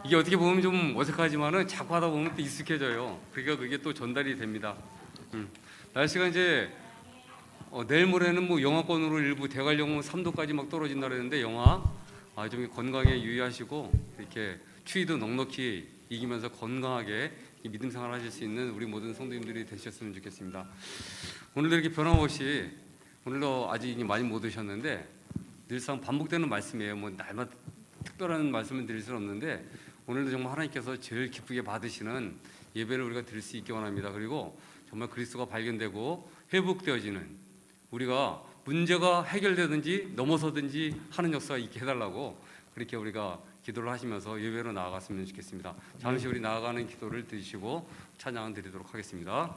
이게 어떻게 보면 좀 어색하지만은 자꾸 하다 보면 또 익숙해져요. 그러니까 그게 또 전달이 됩니다. 날씨가 이제 내일 모레는 뭐 영하권으로 일부 대관령 3도까지 막 떨어진다 그랬는데 영하 좀 건강에 유의하시고 이렇게 추위도 넉넉히 이기면서 건강하게 믿음 생활하실 수 있는 우리 모든 성도님들이 되셨으면 좋겠습니다. 오늘도 이렇게 변함없이 오늘도 아직 많이 못 오셨는데 늘상 반복되는 말씀이에요. 뭐 날마다 특별한 말씀을 드릴 수는 없는데 오늘도 정말 하나님께서 제일 기쁘게 받으시는 예배를 우리가 드릴 수 있기 원합니다. 그리고 정말 그리스도가 발견되고 회복되어지는 우리가 문제가 해결되든지 넘어서든지 하는 역사가 있게 해달라고 그렇게 우리가 기도를 하시면서 예배로 나아갔으면 좋겠습니다. 잠시 우리 나아가는 기도를 드리시고 찬양 드리도록 하겠습니다.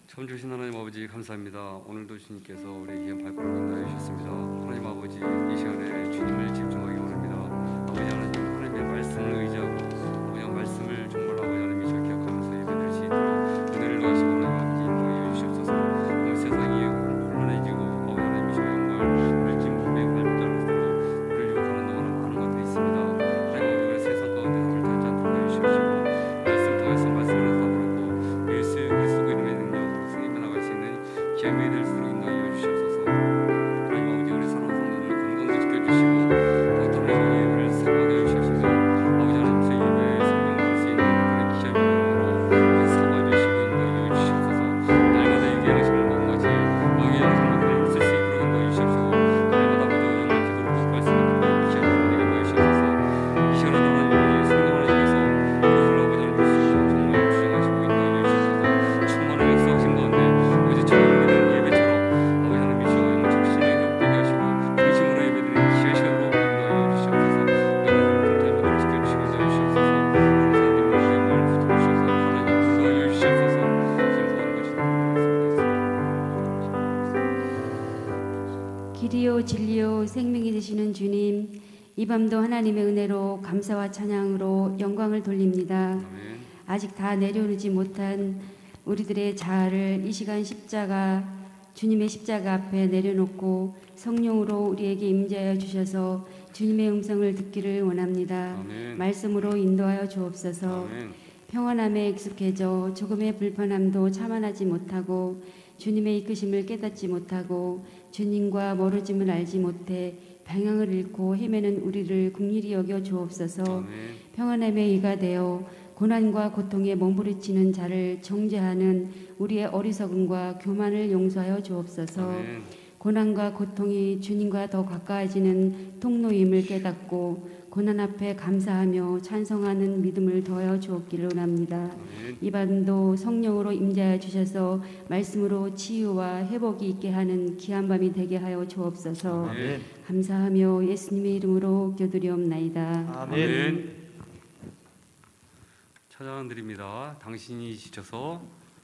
참 좋으신 하나님 아버지 감사합니다. 오늘도 주님께서 우리에게 발걸음을 인도해 주셨습니다. 하나님 아버지 이 시간에 주님을 집중하기 원합니다. 아버지 하나님 하나님의 말씀을 의지하고 아버지 말씀을 정말 아버지 하나님이 잘 기억하면서 예배드릴 수 있도록 은혜를 더하시고 하나님 아버지 인도해 주시옵소서. 오늘 세상이 혼란해지고 아버지 하나님이 저 영광 우리 진국의 발달로서 우리를 유혹하는 너무나 많은 것들이 있습니다. 하나님 아버지 우리 세상 가운데 답을 찾지 않도록 해주시옵시고 말씀 통해서 말씀을 답으로고 예수 그리스도 이름의 능력 승리해 나갈 수 있는 기회가 될수록 인도해 주시옵소서. 하나님 아버지 우리 사랑하는 성도들 건강도 지켜주시고 또 다른 예배를 사모하게 해주시옵시고 아버지 하나님 제 예배에 성령을 할 수 있는 그런 기회로 삼아주시고 인도해 주시옵소서. 날마다 유기의 양식을 먹은 것이 너희의 양식을 먹을 수 있도록 인도해 주시옵시고 날마다 아버지 정말 기도를 복구할 수 있는 그런 기회를 우리에게 인도해 주시옵소서. 이 시간에 하나님이 성령 하나님께서 우리를 아버지 하나님 정말 주장하시고 인도해 주시옵소서. 충만한 역사하신 가운데 아버지 처음 믿는 예배처럼 아버지 하나님이 주여 정말 정신을 회복되게 하시고 중심으로 예배드리는 기회 시간으로 인도해 주시옵소서. 너희를 통해 모두를 지켜주시고 인도해 주시옵소서. 감사님 모두의 말 붙여주셔서 하나님 인도해 주시옵소서. 길이요 진리요 생명이 되시는 주님, 이 밤도 하나님의 은혜로 감사와 찬양으로 영광을 돌립니다. 아멘. 아직 다 내려오지 못한 우리들의 자아를 이 시간 주님의 십자가 앞에 내려놓고 성령으로 우리에게 임재하여 주셔서 주님의 음성을 듣기를 원합니다. 아멘. 말씀으로 인도하여 주옵소서. 아멘. 평안함에 익숙해져 조금의 불편함도 참아내지 못하고 주님의 이끄심을 깨닫지 못하고 주님과 멀어짐을 알지 못해 방향을 잃고 헤매는 우리를 긍휼히 여겨 주옵소서. 아멘. 평안함의 이가 되어 고난과 고통에 몸부림치는 자를 정죄하는 우리의 어리석음과 교만을 용서하여 주옵소서. 아멘. 고난과 고통이 주님과 더 가까워지는 통로임을 깨닫고 고난 앞에 감사하며 찬송하는 믿음을 더하여 주옵기를 원합니다. 아멘. 이 밤도 성령으로 임재하여 주셔서 말씀으로 치유와 회복이 있게 하는 귀한 밤이 되게 하여 주옵소서. 아멘. 감사하며 예수님의 이름으로 기도드리옵나이다. 아멘. 찬양 드립니다. 당신이 지쳐서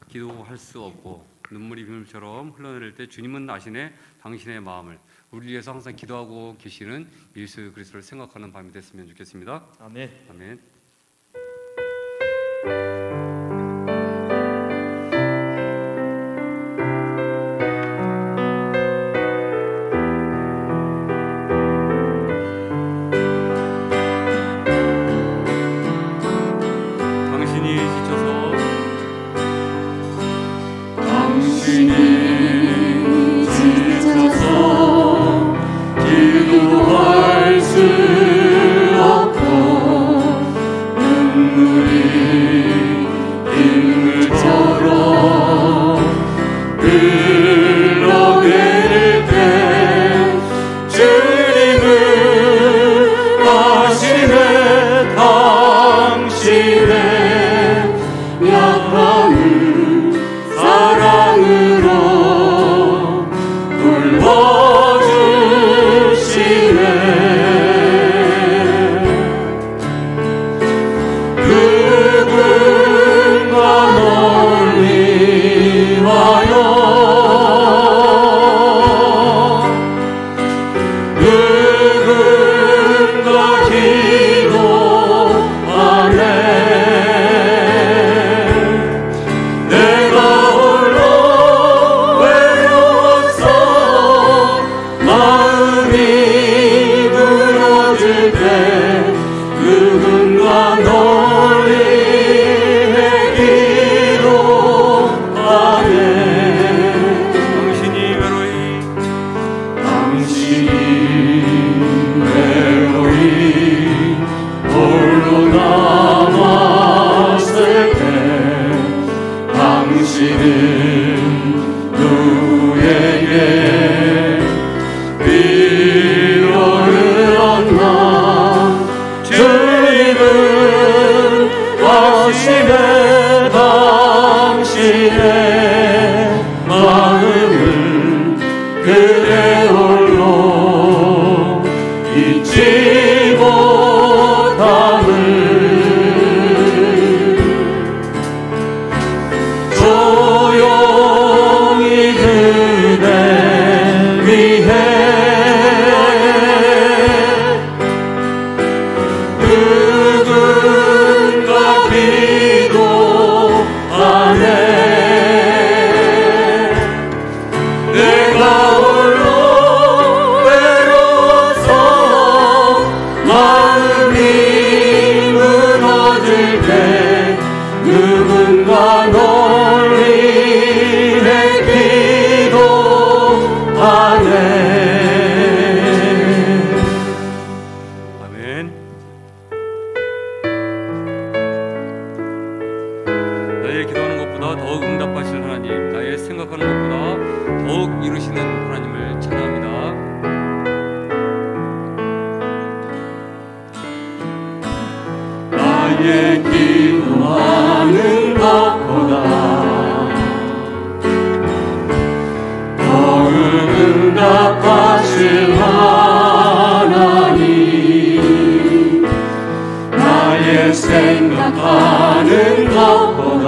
기도할 수 없고 눈물이 비물처럼 흘러내릴 때 주님은 아시네 당신의 마음을. 우리 위해서 항상 기도하고 계시는 예수 그리스도를 생각하는 밤이 됐으면 좋겠습니다. 아멘. 아멘. 당신이 지쳐서 기도할 수 없고 눈물이 빗물처럼 흘러내릴 때 주님은 아시네 당신의 약함을 사랑으로 돌봐주시네. 누군가 널 위하여 누군가 기도하네. 내가 홀로 외로워서 마음이 무너질 때 누군가 놀리에 기도하네. 당신이 외로이 홀로 남았을 때 당신은 누구에게 위로를 얻나. 주님은 아시네 당신의 마음을. 그대 홀로 잊지 못함을. 조용히 그대 위해 누군가 기도하네. 내가 홀로 외로워서 마음이 무너질 때 누군가 놀리에 기도하네. 아멘. 나의 기도하는 것보다 더욱 응답하시는 하나님, 나의 생각하는 것보다 더욱 이루시는 하나님을 찬양합니다. 나의 기도하는 것보다 더욱 응답하실 하나님. 나의 생각하는 것보다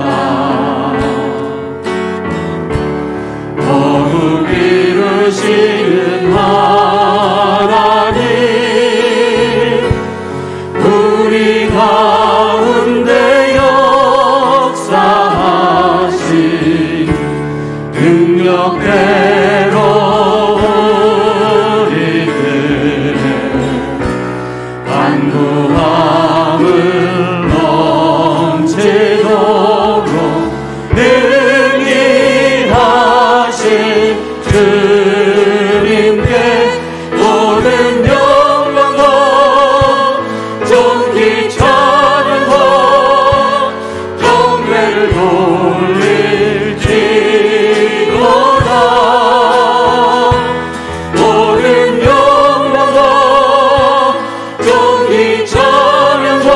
더욱 이루시는 하나님. 우리 가운데 역사하신 능력대로 우리들의 간구함을 넘치도록 능히 하신 주님께 모든 영광과 존귀 찬양과 경배를 돌릴지로다. 모든 영광과 존귀 찬양과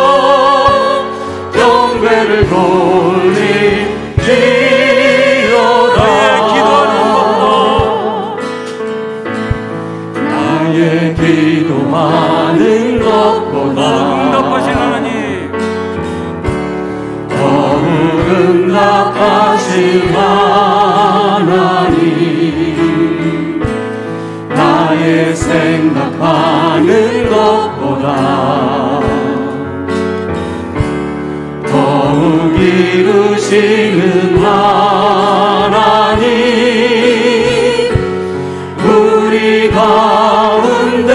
경배를 돌릴지로다. 나의 기도하는 것보다 응답하신 하나님, 더욱 응답하신 하나님. 나의 생각하는 것보다 더욱 이루시는 하나님. 우리 가운데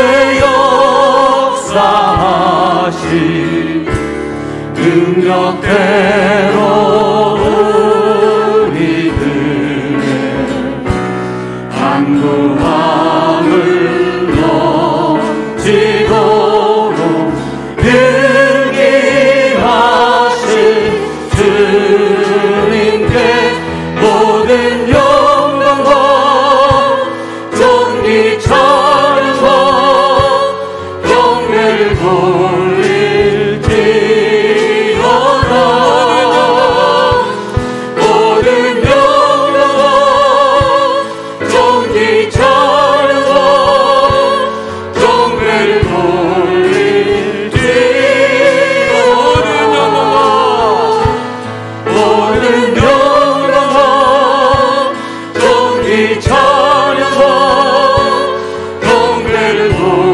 역사하신 능력대로 우리들의 간구함을 넘치도록 능히 하신 주님께 모든 영광과 존귀 찬양과 경배를 돌릴지어다. 모든 영광과 존귀 찬양과 경배를 돌릴지어다. 모든 영광과 존귀 찬양과 경배를 돌릴지어다.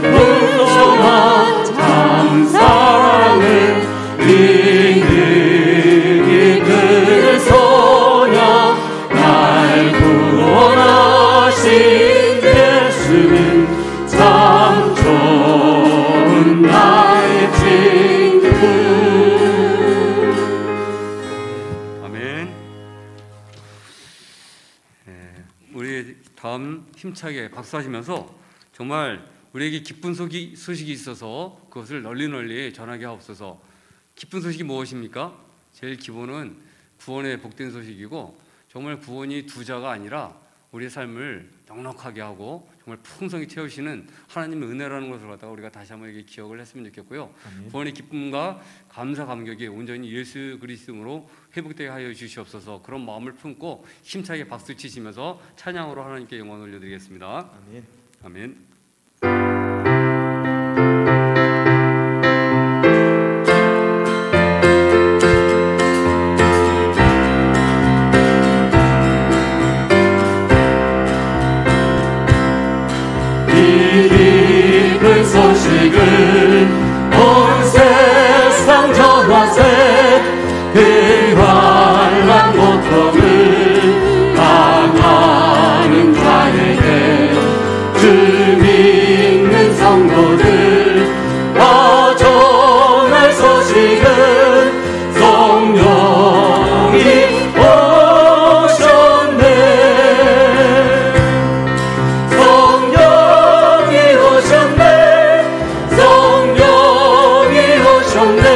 풍성한 참 사랑을 믿는 그 소녀 날 구원하신 예수는 참 좋은 나의 친구. 아멘. 우리 다음 힘차게 박수하시면서 정말 우리에게 기쁜 소식이 있어서 그것을 널리 전하게 하옵소서. 기쁜 소식이 무엇입니까? 제일 기본은 구원의 복된 소식이고, 정말 구원이 두 자가 아니라 우리의 삶을 넉넉하게 하고 정말 풍성히 채우시는 하나님의 은혜라는 것을 갖다가 우리가 다시 한번 이렇게 기억을 했으면 좋겠고요. 아멘. 구원의 기쁨과 감사 감격이 온전히 예수 그리스도로 회복되게 하여 주시옵소서. 그런 마음을 품고 힘차게 박수 치시면서 찬양으로 하나님께 영광을 올려드리겠습니다. 아멘. 아멘. 기쁜 소식을 온 세상 전하세. 그 환난 고통을 당하는 자에게 주 믿는 성도들 다 전할 소식은 성령이 오셨네.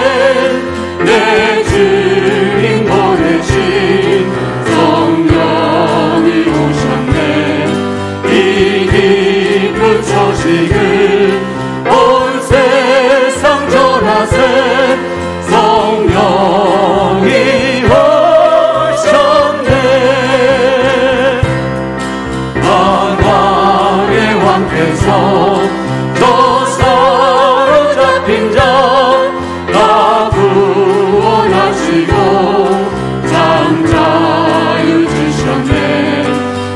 내 주님 보내신 성령이 오셨네. 이 기쁜 소식을 온 세상 전하세. 성령이 오셨네. 만왕의 왕께서 저 사로잡힌 자 다 구원하시고 잠자유 주셨네.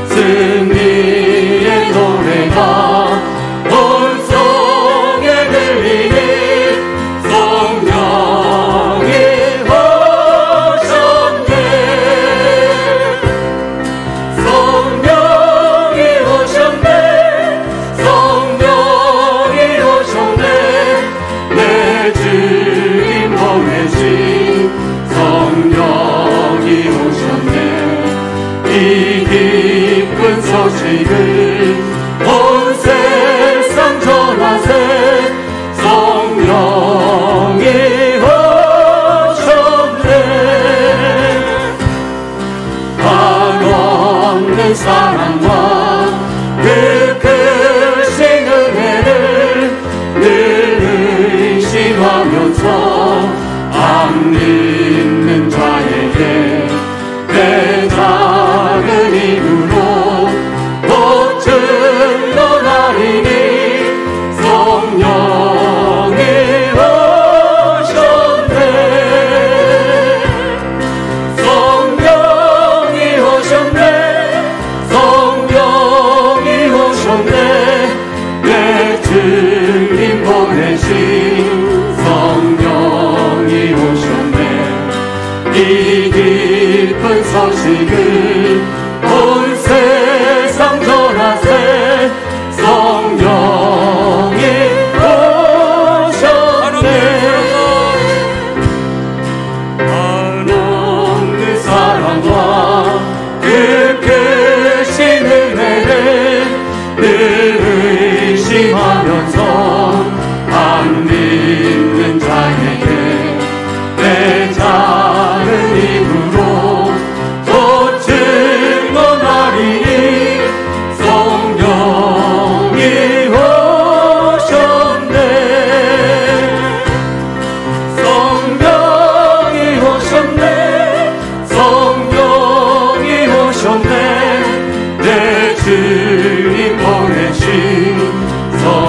승리의 노래가 온 성에 들리니 성령이 오셨네. 성령이 오셨네. 성령이 오셨네. 내 주님 보내신 성령이 오셨네. 이 기쁜 소식을 온 세상 전하세. 성령이 오셨네. 한없는 사랑과 그 크신 은혜를 늘 의심하면서 안 믿는 자에게 내 작은 힘으로 곧 증언하리니 성령이 오셨네. 성령이 오셨네. 성령이 오셨네. 내 주님 보내신 성령이 오셨네. 이 기쁜 소식을 온 세상 전하세. 성령이 오셨네. 한없는 사랑과 그 크신 은혜를 늘 의심하면서 안 믿는 자에게 내 작은 힘으로 또 증언하리니 성령이 오셨네. 성령이 오셨네. 성령이 오셨네. 내 주님 보내신 성령이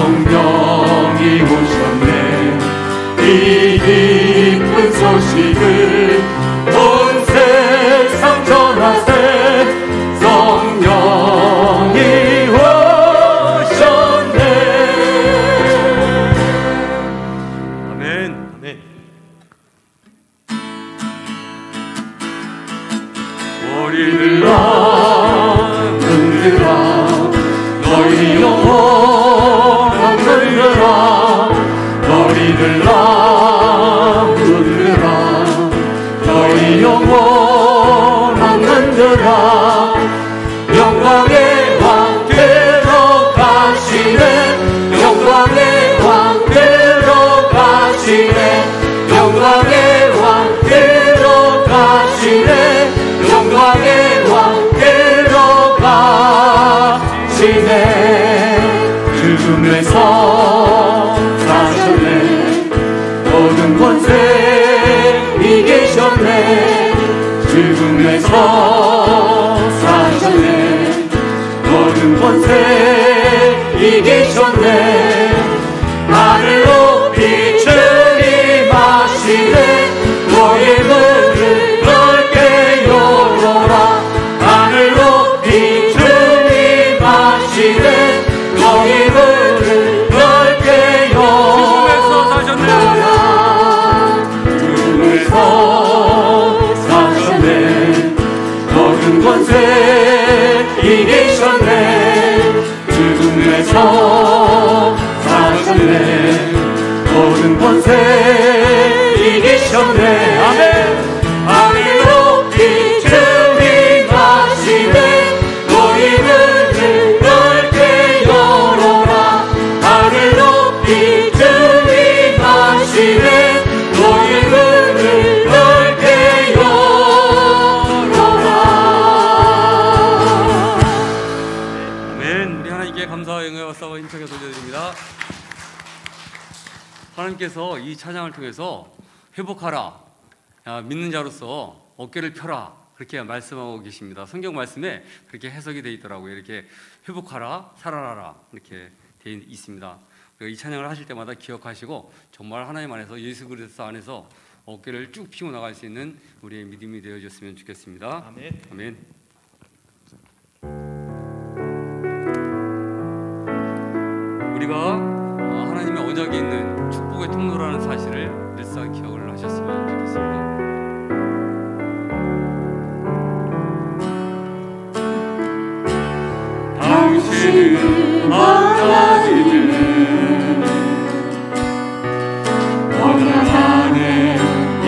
사셨네. 모든 권세 이기셨네. 죽음에서 사셨네. 모든 권세 이기셨네. 하늘 높이 주님하시네. 너희 문을 넓게 열어라. 하늘 높이 주님하시네. 너희 문을 넓게 열어라. 죽음에서 사셨네. 모든 권세 이기셨네. 죽음에서 사셨네. 모든 권세 이기셨네. 아멘. 하늘 높이 주님하시네. 너희 문을 넓게 열어라. 하늘 높이 주님하시네. 너희 문을 넓게 열어라. 아멘. 우리 하나님께 감사와 영광과 싸워 힘차게 돌려드립니다. 하나님께서 이 찬양을 통해서 회복하라, 믿는 자로서 어깨를 펴라, 그렇게 말씀하고 계십니다. 성경 말씀에 그렇게 해석이 되어 있더라고요. 이렇게 회복하라, 살아나라 이렇게 되어 있습니다. 이 찬양을 하실 때마다 기억하시고 정말 하나님 안에서 예수 그리스도 안에서 어깨를 쭉 펴고 나갈 수 있는 우리의 믿음이 되어줬으면 좋겠습니다. 아멘. 아멘. 우리가 하나님의 언약이 있는 축복의 통로라는 사실을 늘상 기억을 하셨으면 좋겠습니다. 당신은 하나님의 언약 안에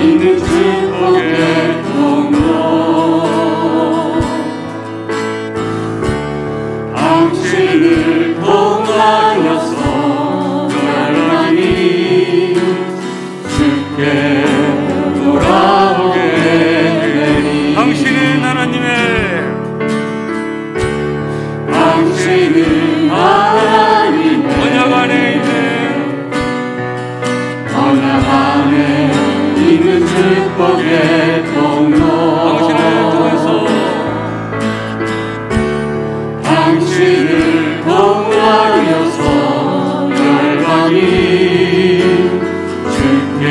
있는 축복의 통로. 당신을 통하여서 열방이 주께 돌아오게 되니. 당신은 하나님의 당신은 하나님의 언약 안에 있는 언약 안에 있는 축복의 통로. 당신을 통해서 당신을 통하여서 열방이 주께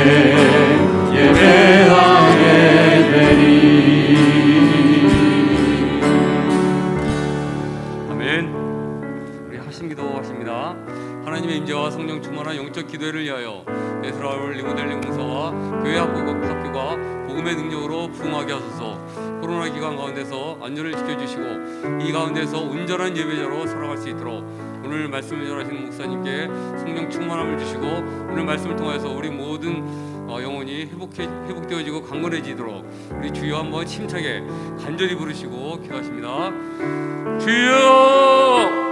예배하게 되니. 아멘. 우리 합심기도 하십니다. 하나님의 임재와 성령 충만한 영적 기도회를 위하여 에스라울 리모델링 공사와 교회 학교가 복음의 능력으로 부흥하게 하소서. 코로나 기간 가운데서 안전을 지켜주시고 이 가운데서 온전한 예배자로 살아갈 수 있도록 오늘 말씀을 전하시는 목사님께 성령 충만함을 주시고 오늘 말씀을 통해서 우리 모든 영혼이 회복되어지고 강건해지도록 우리 주여 한번 힘차게 간절히 부르시고 기도하십니다. 주여!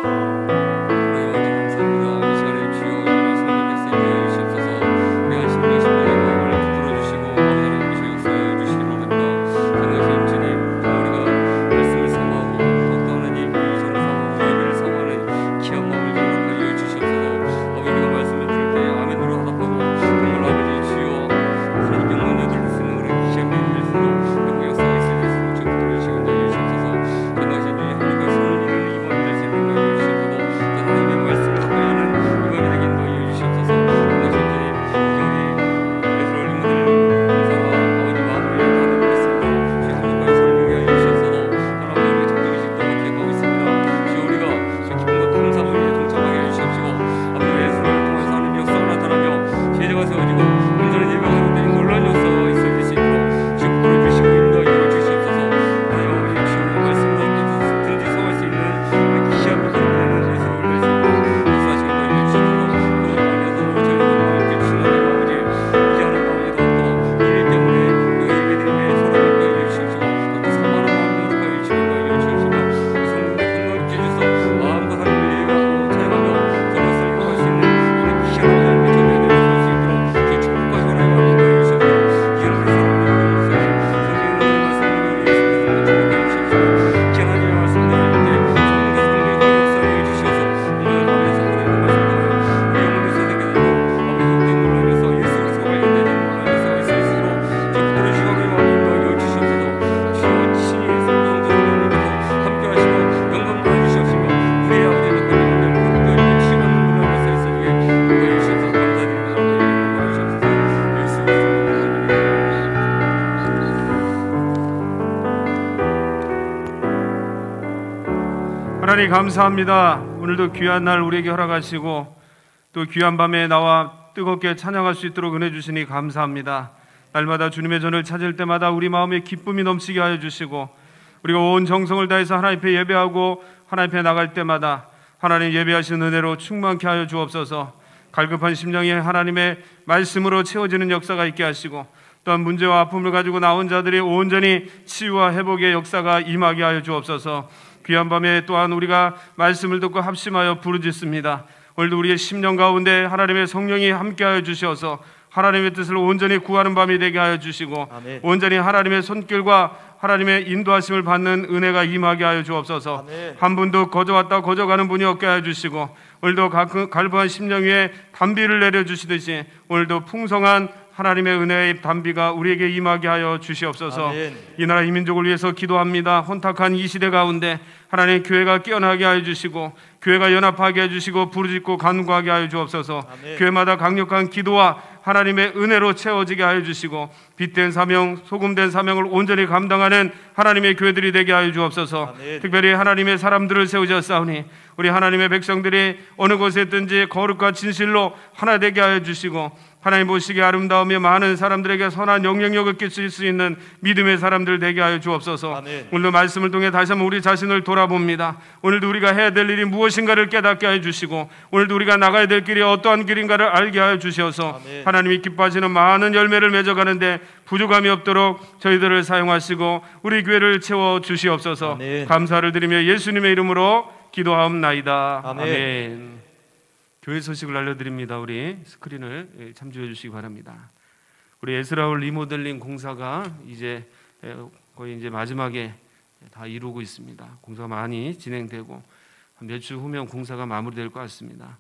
하나님 감사합니다. 오늘도 귀한 날 우리에게 허락하시고 또 귀한 밤에 나와 뜨겁게 찬양할 수 있도록 은혜 주시니 감사합니다. 날마다 주님의 전을 찾을 때마다 우리 마음에 기쁨이 넘치게 하여 주시고 우리가 온 정성을 다해서 하나님 앞에 예배하고 하나님 앞에 나갈 때마다 하나님 예배하시는 은혜로 충만케 하여 주옵소서. 갈급한 심령이 하나님의 말씀으로 채워지는 역사가 있게 하시고 또한 문제와 아픔을 가지고 나온 자들이 온전히 치유와 회복의 역사가 임하게 하여 주옵소서. 귀한 밤에 또한 우리가 말씀을 듣고 합심하여 부르짖습니다. 오늘도 우리의 심령 가운데 하나님의 성령이 함께하여 주셔서 하나님의 뜻을 온전히 구하는 밤이 되게 하여 주시고 아멘. 온전히 하나님의 손길과 하나님의 인도하심을 받는 은혜가 임하게 하여 주옵소서. 아멘. 한 분도 거저왔다 거저가는 분이 없게 하여 주시고 오늘도 갈급한 심령 위에 단비를 내려주시듯이 오늘도 풍성한 하나님의 은혜의 단비가 우리에게 임하게 하여 주시옵소서. 아멘. 이 나라 이 민족을 위해서 기도합니다. 혼탁한 이 시대 가운데 하나님 교회가 깨어나게 하여 주시고 교회가 연합하게 해주시고 부르짖고 간구하게 하여 주옵소서. 아멘. 교회마다 강력한 기도와 하나님의 은혜로 채워지게 하여 주시고 빛된 사명, 소금된 사명을 온전히 감당하는 하나님의 교회들이 되게 하여 주옵소서. 아멘. 특별히 하나님의 사람들을 세우셨사오니 우리 하나님의 백성들이 어느 곳에 있든지 거룩과 진실로 하나 되게 하여 주시고 하나님 보시기에 아름다우며 많은 사람들에게 선한 영향력을 끼칠 수 있는 믿음의 사람들 되게 하여 주옵소서. 아멘. 오늘도 말씀을 통해 다시 한번 우리 자신을 돌아봅니다. 오늘도 우리가 해야 될 일이 무엇인가를 깨닫게 하여 주시고 오늘도 우리가 나가야 될 길이 어떠한 길인가를 알게 하여 주셔서 아멘. 하나님이 기뻐하시는 많은 열매를 맺어가는데 부족함이 없도록 저희들을 사용하시고 우리 교회를 채워 주시옵소서. 아멘. 감사를 드리며 예수님의 이름으로 기도하옵나이다. 아멘. 아멘. 교회 소식을 알려드립니다. 우리 스크린을 참조해 주시기 바랍니다. 우리 에스라울 리모델링 공사가 이제 거의 이제 마지막에 다 이루고 있습니다. 공사가 많이 진행되고 몇 주 후면 공사가 마무리될 것 같습니다.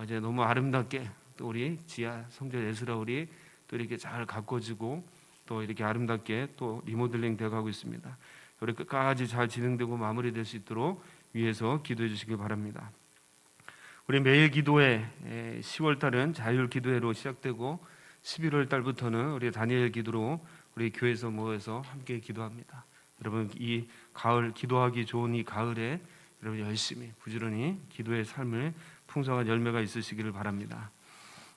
이제 너무 아름답게 또 우리 지하 성전 에스라울이 또 이렇게 잘 가꿔지고 또 이렇게 아름답게 또 리모델링 되어가고 있습니다. 우리 끝까지 잘 진행되고 마무리될 수 있도록 위해서 기도해 주시기 바랍니다. 우리 매일 기도회 10월 달은 자율 기도회로 시작되고 11월 달부터는 우리 다니엘 기도로 우리 교회에서 모여서 함께 기도합니다. 여러분 이 가을 기도하기 좋은 이 가을에 여러분 열심히 부지런히 기도의 삶을 풍성한 열매가 있으시기를 바랍니다.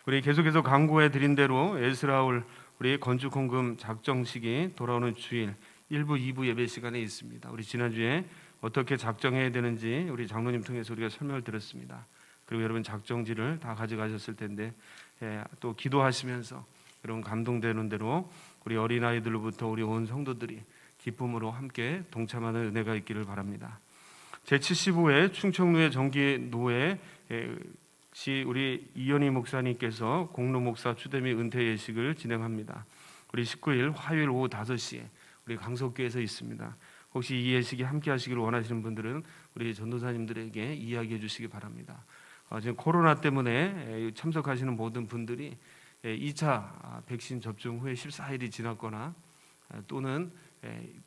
우리 계속해서 광고해 드린 대로 에스라울 우리 건축 헌금 작정식이 돌아오는 주일 1부, 2부 예배 시간에 있습니다. 우리 지난주에 어떻게 작정해야 되는지 우리 장로님 통해서 우리가 설명을 드렸습니다. 그리고 여러분 작정지를 다 가져가셨을 텐데 또 기도하시면서 여러분 감동되는 대로 우리 어린아이들로부터 우리 온 성도들이 기쁨으로 함께 동참하는 은혜가 있기를 바랍니다. 제75회 충청루의 정기노회 시 우리 이현희 목사님께서 공로 목사 추대 및 은퇴 예식을 진행합니다. 우리 19일 화요일 오후 5시에 우리 강석교에서 있습니다. 혹시 이 예식에 함께 하시기를 원하시는 분들은 우리 전도사님들에게 이야기해 주시기 바랍니다. 지금 코로나 때문에 참석하시는 모든 분들이 2차 백신 접종 후에 14일이 지났거나 또는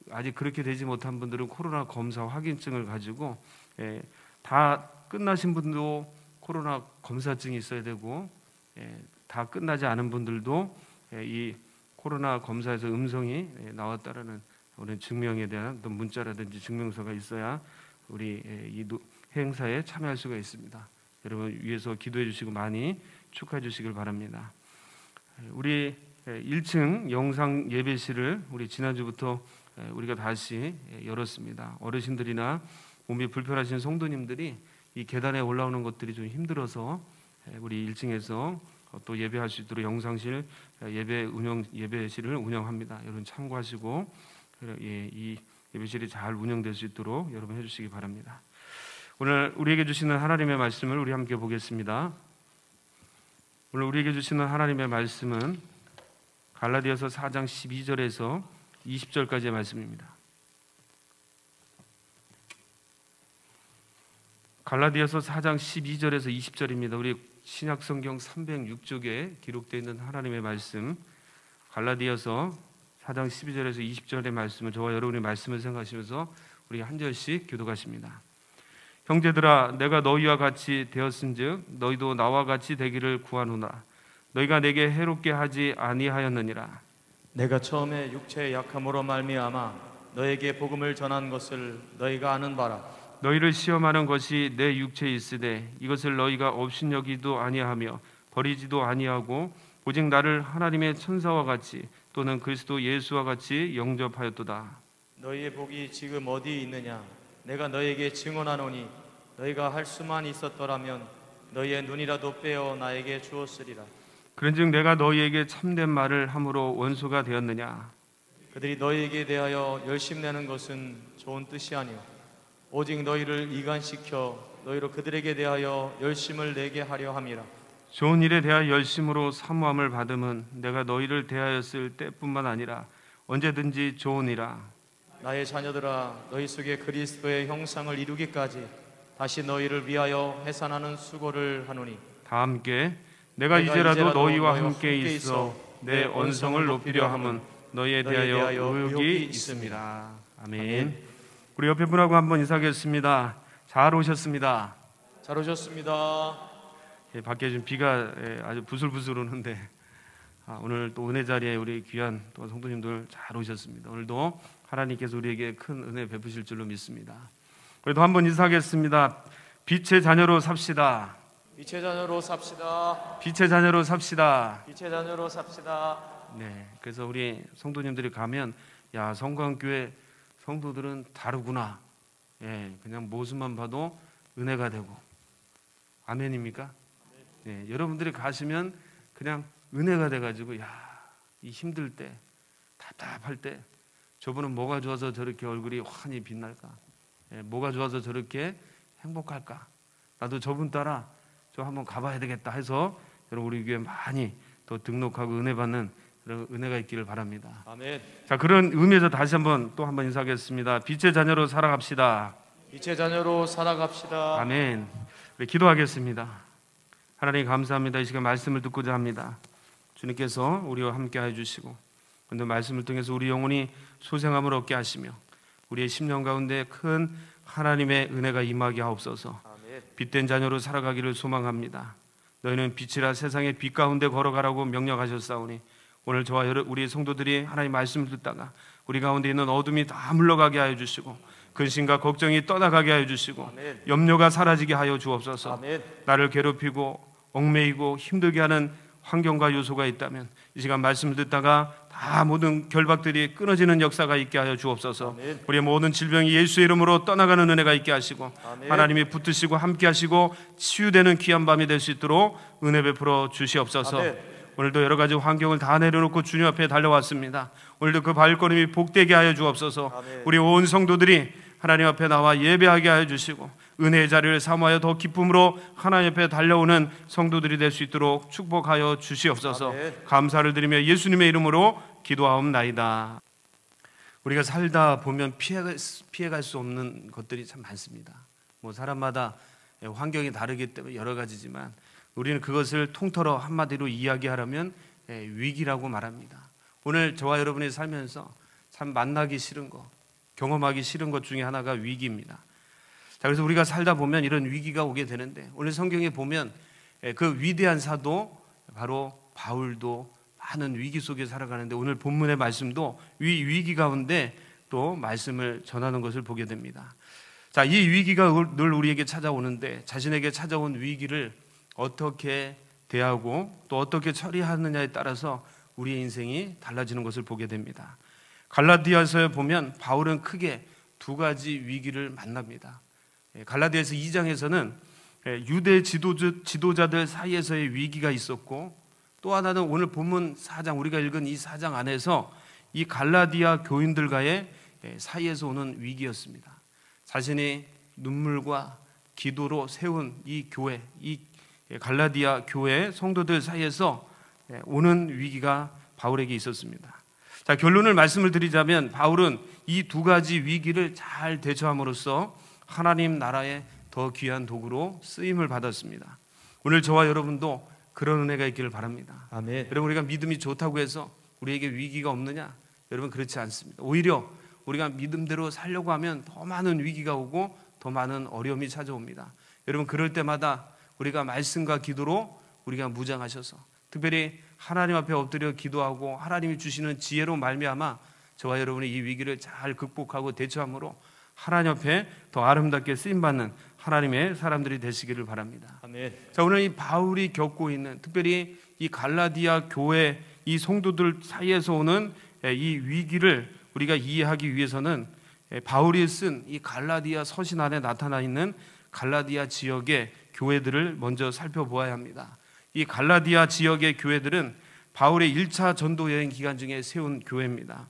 아직 그렇게 되지 못한 분들은 코로나 검사 확인증을 가지고 다 끝나신 분도 코로나 검사증이 있어야 되고 다 끝나지 않은 분들도 이 코로나 검사에서 음성이 나왔다라는 오늘 증명에 대한 어떤 문자라든지 증명서가 있어야 우리 이 행사에 참여할 수가 있습니다. 여러분 위해서 기도해 주시고 많이 축하해 주시길 바랍니다. 우리 1층 영상 예배실을 우리 지난주부터 우리가 다시 열었습니다. 어르신들이나 몸이 불편하신 성도님들이 이 계단에 올라오는 것들이 좀 힘들어서 우리 1층에서 또 예배할 수 있도록 영상실 예배실을 운영합니다. 여러분 참고하시고 이 예배실이 잘 운영될 수 있도록 여러분 해주시기 바랍니다. 오늘 우리에게 주시는 하나님의 말씀을 우리 함께 보겠습니다. 오늘 우리에게 주시는 하나님의 말씀은 갈라디아서 4장 12절에서 20절까지의 말씀입니다. 갈라디아서 4장 12절에서 20절입니다. 우리 신약성경 306쪽에 기록되어 있는 하나님의 말씀 갈라디아서 4장 12절에서 20절의 말씀을 저와 여러분의 말씀을 생각하시면서 우리 한 절씩 교독하십니다. 형제들아 내가 너희와 같이 되었은즉 너희도 나와 같이 되기를 구하노라. 너희가 내게 해롭게 하지 아니하였느니라. 내가 처음에 육체의 약함으로 말미암아 너에게 복음을 전한 것을 너희가 아는 바라. 너희를 시험하는 것이 내 육체에 있으되 이것을 너희가 업신여기도 아니하며 버리지도 아니하고 오직 나를 하나님의 천사와 같이 또는 그리스도 예수와 같이 영접하였도다. 너희의 복이 지금 어디 있느냐? 내가 너희에게 증언하노니 너희가 할 수만 있었더라면 너희의 눈이라도 빼어 나에게 주었으리라. 그런즉 내가 너희에게 참된 말을 함으로 원수가 되었느냐? 그들이 너희에게 대하여 열심내는 것은 좋은 뜻이 아니오 오직 너희를 이간시켜 너희로 그들에게 대하여 열심을 내게 하려 함이라. 좋은 일에 대하여 열심으로 사모함을 받음은 내가 너희를 대하였을 때뿐만 아니라 언제든지 좋으니라. 나의 자녀들아, 너희 속에 그리스도의 형상을 이루기까지 다시 너희를 위하여 해산하는 수고를 하노니 다 함께 내가 이제라도 너희와 함께 있어 내 언성을 높이려 함은 너희에 대하여 의욕이 있습니다. 아멘. 우리 옆에 분하고 한번 인사하겠습니다. 잘 오셨습니다. 잘 오셨습니다. 예, 밖에 지금 비가 아주 부슬부슬 오는데 오늘 또 은혜 자리에 우리 귀한 또 성도님들 잘 오셨습니다. 오늘도 하나님께서 우리에게 큰 은혜 베푸실 줄로 믿습니다. 그래도 한번 인사하겠습니다. 빛의 자녀로 삽시다. 빛의 자녀로 삽시다. 빛의 자녀로 삽시다. 빛의 자녀로 삽시다. 네, 그래서 우리 성도님들이 가면 야, 성광교회 성도들은 다르구나. 예, 그냥 모습만 봐도 은혜가 되고. 아멘입니까? 네, 여러분들이 가시면 그냥 은혜가 돼가지고 야, 이 힘들 때, 답답할 때 저분은 뭐가 좋아서 저렇게 얼굴이 환히 빛날까? 예, 뭐가 좋아서 저렇게 행복할까? 나도 저분 따라 저 한번 가봐야 되겠다 해서 여러분 우리 교회 많이 또 등록하고 은혜 받는 그런 은혜가 있기를 바랍니다. 아멘. 자, 그런 의미에서 다시 한번 또 한번 인사하겠습니다. 빛의 자녀로 살아갑시다. 빛의 자녀로 살아갑시다. 아멘. 우리 기도하겠습니다. 하나님 감사합니다. 이 시간 말씀을 듣고자 합니다. 주님께서 우리와 함께 해주시고 오늘 말씀을 통해서 우리 영혼이 소생함을 얻게 하시며 우리의 심령 가운데 큰 하나님의 은혜가 임하게 하옵소서. 아멘. 빛된 자녀로 살아가기를 소망합니다. 너희는 빛이라 세상의 빛 가운데 걸어가라고 명령하셨사오니 오늘 저와 우리 성도들이 하나님 말씀을 듣다가 우리 가운데 있는 어둠이 다 물러가게 하여 주시고 근심과 걱정이 떠나가게 하여 주시고 아멘. 염려가 사라지게 하여 주옵소서. 아멘. 나를 괴롭히고 얽매이고 힘들게 하는 환경과 요소가 있다면 이 시간 말씀을 듣다가 다 모든 결박들이 끊어지는 역사가 있게 하여 주옵소서. 아멘. 우리의 모든 질병이 예수의 이름으로 떠나가는 은혜가 있게 하시고 아멘. 하나님이 붙드시고 함께 하시고 치유되는 귀한 밤이 될 수 있도록 은혜 베풀어 주시옵소서. 아멘. 오늘도 여러 가지 환경을 다 내려놓고 주님 앞에 달려왔습니다. 오늘도 그 발걸음이 복되게 하여 주옵소서. 아멘. 우리 온 성도들이 하나님 앞에 나와 예배하게 하여 주시고 은혜의 자리를 사모하여 더 기쁨으로 하나님 앞에 달려오는 성도들이 될 수 있도록 축복하여 주시옵소서. 아멘. 감사를 드리며 예수님의 이름으로 기도하옵나이다. 우리가 살다 보면 피해갈 수 없는 것들이 참 많습니다. 뭐 사람마다 환경이 다르기 때문에 여러 가지지만 우리는 그것을 통틀어 한마디로 이야기하려면 위기라고 말합니다. 오늘 저와 여러분이 살면서 참 만나기 싫은 것, 경험하기 싫은 것 중에 하나가 위기입니다. 자, 그래서 우리가 살다 보면 이런 위기가 오게 되는데 오늘 성경에 보면 그 위대한 사도 바로 바울도 많은 위기 속에 살아가는데 오늘 본문의 말씀도 위기 가운데 또 말씀을 전하는 것을 보게 됩니다. 자, 이 위기가 늘 우리에게 찾아오는데 자신에게 찾아온 위기를 어떻게 대하고 또 어떻게 처리하느냐에 따라서 우리의 인생이 달라지는 것을 보게 됩니다. 갈라디아서에 보면 바울은 크게 두 가지 위기를 만납니다. 갈라디아서 2장에서는 유대 지도자들 사이에서의 위기가 있었고 또 하나는 오늘 본문 4장 우리가 읽은 이 4장 안에서 이 갈라디아 교인들과의 사이에서 오는 위기였습니다. 자신이 눈물과 기도로 세운 이 교회, 이 갈라디아 교회 성도들 사이에서 오는 위기가 바울에게 있었습니다. 자, 결론을 말씀을 드리자면 바울은 이 두 가지 위기를 잘 대처함으로써 하나님 나라의 더 귀한 도구로 쓰임을 받았습니다. 오늘 저와 여러분도 그런 은혜가 있기를 바랍니다. 아멘. 여러분 우리가 믿음이 좋다고 해서 우리에게 위기가 없느냐? 여러분 그렇지 않습니다. 오히려 우리가 믿음대로 살려고 하면 더 많은 위기가 오고 더 많은 어려움이 찾아옵니다. 여러분 그럴 때마다 우리가 말씀과 기도로 우리가 무장하셔서 특별히 하나님 앞에 엎드려 기도하고 하나님이 주시는 지혜로 말미암아 저와 여러분이 이 위기를 잘 극복하고 대처함으로 하나님 앞에 더 아름답게 쓰임받는 하나님의 사람들이 되시기를 바랍니다. 아멘. 자, 오늘 이 바울이 겪고 있는, 특별히 이 갈라디아 교회 이 성도들 사이에서 오는 이 위기를 우리가 이해하기 위해서는 바울이 쓴 이 갈라디아 서신 안에 나타나 있는 갈라디아 지역의 교회들을 먼저 살펴보아야 합니다. 이 갈라디아 지역의 교회들은 바울의 1차 전도 여행 기간 중에 세운 교회입니다.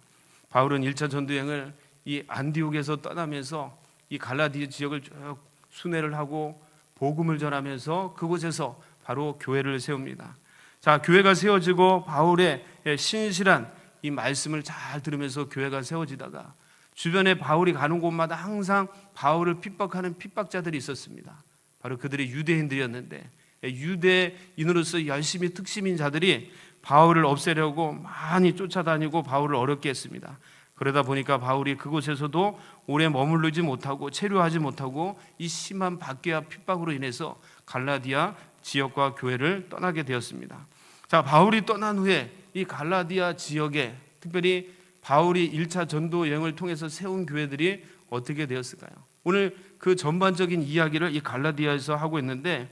바울은 1차 전도 여행을 이 안디옥에서 떠나면서 이 갈라디아 지역을 쭉 순회를 하고 복음을 전하면서 그곳에서 바로 교회를 세웁니다. 자, 교회가 세워지고 바울의 신실한 이 말씀을 잘 들으면서 교회가 세워지다가 주변에 바울이 가는 곳마다 항상 바울을 핍박하는 핍박자들이 있었습니다. 바로 그들이 유대인들이었는데 유대인으로서 열심히 특심인 자들이 바울을 없애려고 많이 쫓아다니고 바울을 어렵게 했습니다. 그러다 보니까 바울이 그곳에서도 오래 머무르지 못하고 체류하지 못하고 이 심한 박해와 핍박으로 인해서 갈라디아 지역과 교회를 떠나게 되었습니다. 자, 바울이 떠난 후에 이 갈라디아 지역에 특별히 바울이 1차 전도 여행을 통해서 세운 교회들이 어떻게 되었을까요? 오늘 그 전반적인 이야기를 이 갈라디아에서 하고 있는데,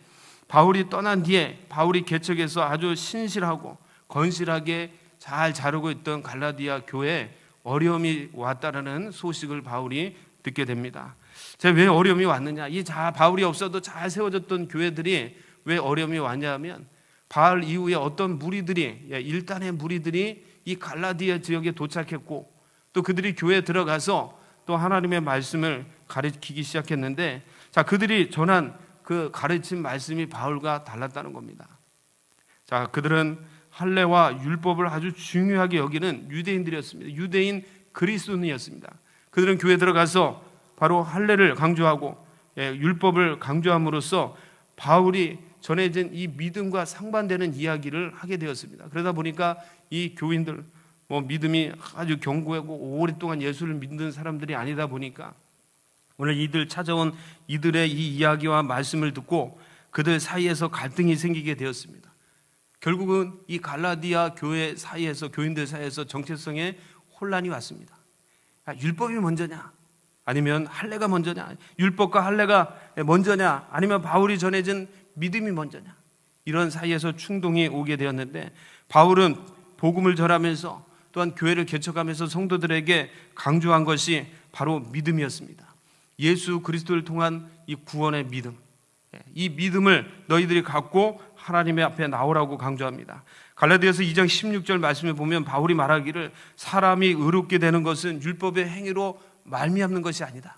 바울이 떠난 뒤에 바울이 개척해서 아주 신실하고 건실하게 잘 자르고 있던 갈라디아 교회에 어려움이 왔다라는 소식을 바울이 듣게 됩니다. 제가 왜 어려움이 왔느냐? 바울이 없어도 잘 세워졌던 교회들이 왜 어려움이 왔냐면, 바울 이후에 어떤 무리들이, 일단의 무리들이 이 갈라디아 지역에 도착했고 또 그들이 교회에 들어가서 또 하나님의 말씀을 가르치기 시작했는데, 자, 그들이 전한 그 가르친 말씀이 바울과 달랐다는 겁니다. 자, 그들은 할례와 율법을 아주 중요하게 여기는 유대인들이었습니다. 유대인 그리스도인이었습니다. 그들은 교회에 들어가서 바로 할례를 강조하고 율법을 강조함으로써 바울이 전해진 이 믿음과 상반되는 이야기를 하게 되었습니다. 그러다 보니까 이 교인들 믿음이 아주 견고하고 오랫동안 예수를 믿는 사람들이 아니다 보니까 오늘 이들 찾아온 이들의 이 이야기와 말씀을 듣고 그들 사이에서 갈등이 생기게 되었습니다. 결국은 이 갈라디아 교회 사이에서, 교인들 사이에서 정체성에 혼란이 왔습니다. 율법이 먼저냐? 아니면 할례가 먼저냐? 율법과 할례가 먼저냐? 아니면 바울이 전해진 믿음이 먼저냐? 이런 사이에서 충동이 오게 되었는데, 바울은 복음을 전하면서 또한 교회를 개척하면서 성도들에게 강조한 것이 바로 믿음이었습니다. 예수 그리스도를 통한 이 구원의 믿음, 이 믿음을 너희들이 갖고 하나님의 앞에 나오라고 강조합니다. 갈라디아서 2장 16절 말씀에 보면 바울이 말하기를, 사람이 의롭게 되는 것은 율법의 행위로 말미암는 것이 아니다.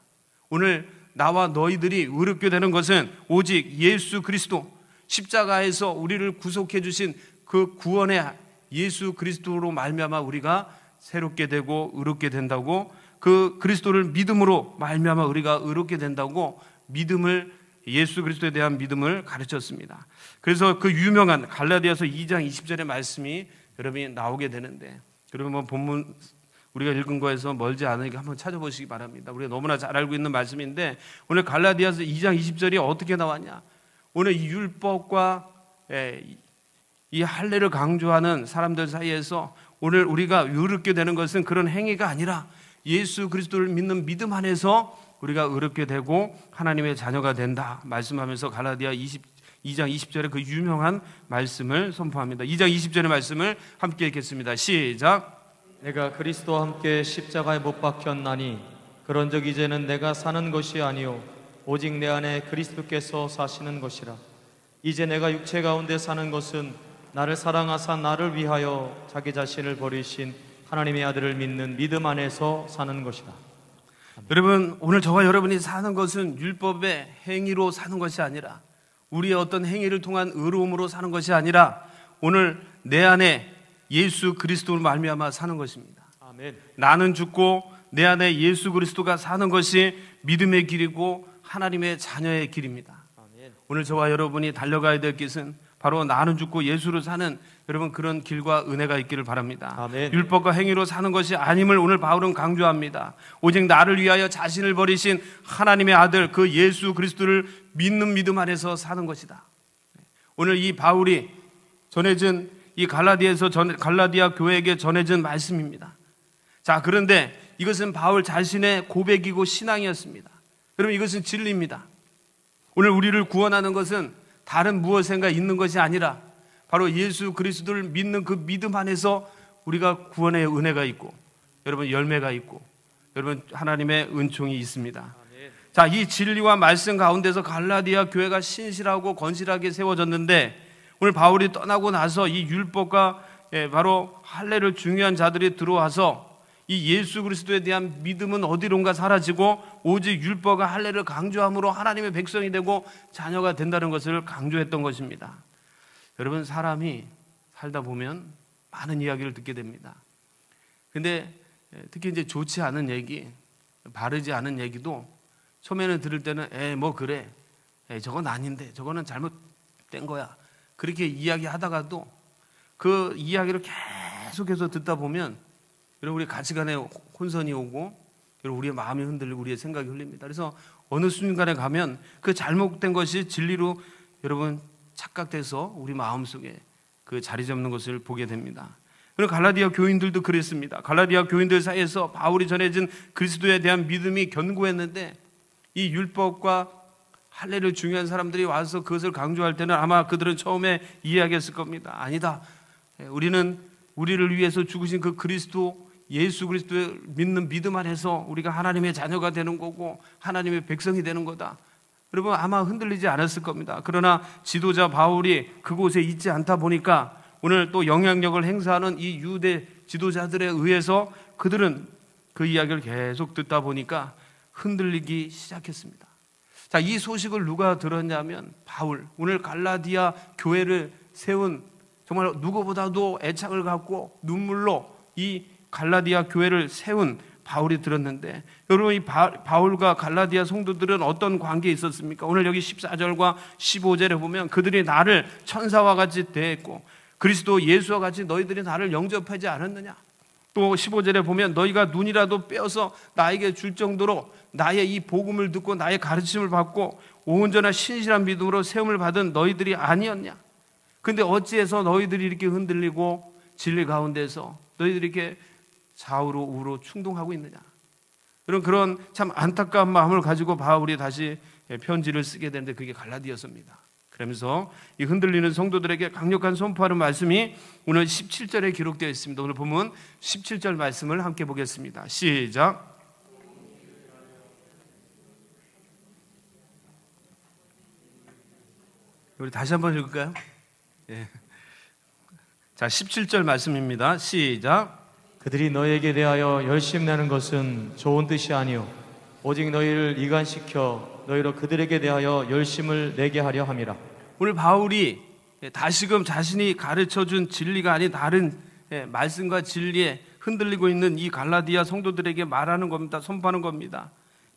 오늘 나와 너희들이 의롭게 되는 것은 오직 예수 그리스도, 십자가에서 우리를 구속해 주신 그 구원의 예수 그리스도로 말미암아 우리가 새롭게 되고 의롭게 된다고, 그 그리스도를 믿음으로 말미암아 우리가 의롭게 된다고 믿음을, 예수 그리스도에 대한 믿음을 가르쳤습니다. 그래서 그 유명한 갈라디아서 2장 20절의 말씀이 여러분이 나오게 되는데, 여러분 본문 우리가 읽은 거에서 멀지 않으니까 한번 찾아보시기 바랍니다. 우리가 너무나 잘 알고 있는 말씀인데, 오늘 갈라디아서 2장 20절이 어떻게 나왔냐? 오늘 이 율법과 이 할례를 강조하는 사람들 사이에서 오늘 우리가 의롭게 되는 것은 그런 행위가 아니라 예수 그리스도를 믿는 믿음 안에서 우리가 의롭게 되고 하나님의 자녀가 된다 말씀하면서 갈라디아 2장 20절의 그 유명한 말씀을 선포합니다. 2장 20절의 말씀을 함께 읽겠습니다. 시작. 내가 그리스도와 함께 십자가에 못 박혔나니 그런즉 이제는 내가 사는 것이 아니요 오직 내 안에 그리스도께서 사시는 것이라. 이제 내가 육체 가운데 사는 것은 나를 사랑하사 나를 위하여 자기 자신을 버리신 하나님의 아들을 믿는 믿음 안에서 사는 것이다. 여러분, 오늘 저와 여러분이 사는 것은 율법의 행위로 사는 것이 아니라, 우리의 어떤 행위를 통한 의로움으로 사는 것이 아니라, 오늘 내 안에 예수 그리스도를 말미암아 사는 것입니다. 아멘. 나는 나는 죽고 내 안에 예수 그리스도가 사는 것이 믿음의 길이고 하나님의 자녀의 길입니다. 아멘. 오늘 저와 여러분이 달려가야 될 길은 바로 나는 죽고 예수로 사는, 여러분, 그런 길과 은혜가 있기를 바랍니다. 아멘. 율법과 행위로 사는 것이 아님을 오늘 바울은 강조합니다. 오직 나를 위하여 자신을 버리신 하나님의 아들 그 예수 그리스도를 믿는 믿음 안에서 사는 것이다. 오늘 이 바울이 전해진 이 갈라디아 교회에게 전해진 말씀입니다. 자, 그런데 이것은 바울 자신의 고백이고 신앙이었습니다. 여러분, 이것은 진리입니다. 오늘 우리를 구원하는 것은 다른 무엇인가 있는 것이 아니라 바로 예수 그리스도를 믿는 그 믿음 안에서 우리가 구원의 은혜가 있고, 여러분, 열매가 있고, 여러분, 하나님의 은총이 있습니다. 자, 이 진리와 말씀 가운데서 갈라디아 교회가 신실하고 건실하게 세워졌는데, 오늘 바울이 떠나고 나서 이 율법과 바로 할례를 중요한 자들이 들어와서 이 예수 그리스도에 대한 믿음은 어디론가 사라지고 오직 율법과 할례를 강조함으로 하나님의 백성이 되고 자녀가 된다는 것을 강조했던 것입니다. 여러분, 사람이 살다 보면 많은 이야기를 듣게 됩니다. 근데 특히 이제 좋지 않은 얘기, 바르지 않은 얘기도 처음에는 들을 때는 뭐 그래, 저건 아닌데, 저거는 잘못된 거야, 그렇게 이야기하다가도 그 이야기를 계속해서 듣다 보면 여러분, 우리 가치관에 혼선이 오고 여러분, 우리의 마음이 흔들리고 우리의 생각이 흘립니다. 그래서 어느 순간에 가면 그 잘못된 것이 진리로 여러분 착각돼서 우리 마음속에 그 자리 잡는 것을 보게 됩니다. 그리고 갈라디아 교인들도 그랬습니다. 갈라디아 교인들 사이에서 바울이 전해진 그리스도에 대한 믿음이 견고했는데 이 율법과 할례를 중요한 사람들이 와서 그것을 강조할 때는 아마 그들은 처음에 이해하겠을 겁니다. 아니다, 우리는 우리를 위해서 죽으신 그 그리스도, 예수 그리스도를 믿는 믿음 안에서 우리가 하나님의 자녀가 되는 거고 하나님의 백성이 되는 거다. 여러분, 아마 흔들리지 않았을 겁니다. 그러나 지도자 바울이 그곳에 있지 않다 보니까 오늘 또 영향력을 행사하는 이 유대 지도자들에 의해서 그들은 그 이야기를 계속 듣다 보니까 흔들리기 시작했습니다. 자, 이 소식을 누가 들었냐면 바울, 오늘 갈라디아 교회를 세운 정말 누구보다도 애착을 갖고 눈물로 이 갈라디아 교회를 세운 바울이 들었는데, 여러분, 이 바울과 갈라디아 성도들은 어떤 관계에 있었습니까? 오늘 여기 14절과 15절에 보면 그들이 나를 천사와 같이 대했고 그리스도 예수와 같이 너희들이 나를 영접하지 않았느냐? 또 15절에 보면 너희가 눈이라도 빼어서 나에게 줄 정도로 나의 이 복음을 듣고 나의 가르침을 받고 온전한 신실한 믿음으로 세움을 받은 너희들이 아니었냐? 근데 어찌해서 너희들이 이렇게 흔들리고 진리 가운데서 너희들이 이렇게 좌우로 우로 충동하고 있느냐? 그런 참 안타까운 마음을 가지고 바울이 다시 편지를 쓰게 되는데 그게 갈라디아서입니다. 그러면서 이 흔들리는 성도들에게 강력한 선포하는 말씀이 오늘 17절에 기록되어 있습니다. 오늘 보면 17절 말씀을 함께 보겠습니다. 시작. 우리 다시 한번 읽을까요? 예. 자, 17절 말씀입니다. 시작. 그들이 너희에게 대하여 열심내는 것은 좋은 뜻이 아니요 오직 너희를 이간시켜 너희로 그들에게 대하여 열심을 내게 하려 함이라. 오늘 바울이 다시금 자신이 가르쳐준 진리가 아닌 다른 말씀과 진리에 흔들리고 있는 이 갈라디아 성도들에게 말하는 겁니다. 선포하는 겁니다.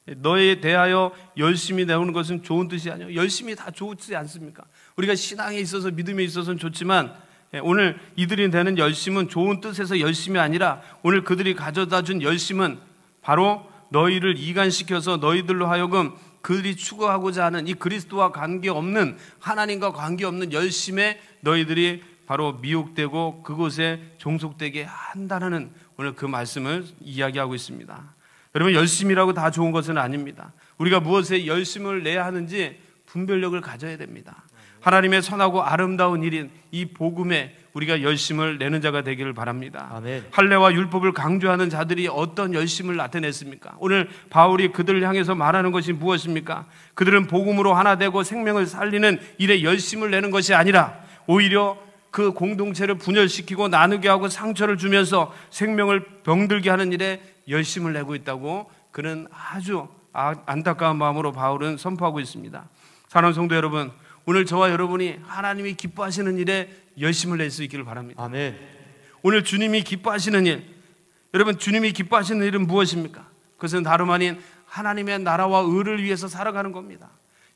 너희에 대하여 열심히 내오는 것은 좋은 뜻이 아니요, 열심히 다 좋지 않습니까? 우리가 신앙에 있어서 믿음에 있어서는 좋지만 오늘 이들이 내는 열심은 좋은 뜻에서 열심이 아니라 오늘 그들이 가져다 준 열심은 바로 너희를 이간시켜서 너희들로 하여금 그들이 추구하고자 하는 이 그리스도와 관계없는, 하나님과 관계없는 열심에 너희들이 바로 미혹되고 그곳에 종속되게 한다는 오늘 그 말씀을 이야기하고 있습니다. 여러분, 열심이라고 다 좋은 것은 아닙니다. 우리가 무엇에 열심을 내야 하는지 분별력을 가져야 됩니다. 하나님의 선하고 아름다운 일인 이 복음에 우리가 열심을 내는 자가 되기를 바랍니다. 아멘. 할례와 율법을 강조하는 자들이 어떤 열심을 나타냈습니까? 오늘 바울이 그들을 향해서 말하는 것이 무엇입니까? 그들은 복음으로 하나 되고 생명을 살리는 일에 열심을 내는 것이 아니라 오히려 그 공동체를 분열시키고 나누게 하고 상처를 주면서 생명을 병들게 하는 일에 열심을 내고 있다고 그는 아주 안타까운 마음으로 바울은 선포하고 있습니다. 사랑하는 성도 여러분, 오늘 저와 여러분이 하나님이 기뻐하시는 일에 열심을 낼 수 있기를 바랍니다. 아멘. 오늘 주님이 기뻐하시는 일, 여러분, 주님이 기뻐하시는 일은 무엇입니까? 그것은 다름 아닌 하나님의 나라와 의를 위해서 살아가는 겁니다.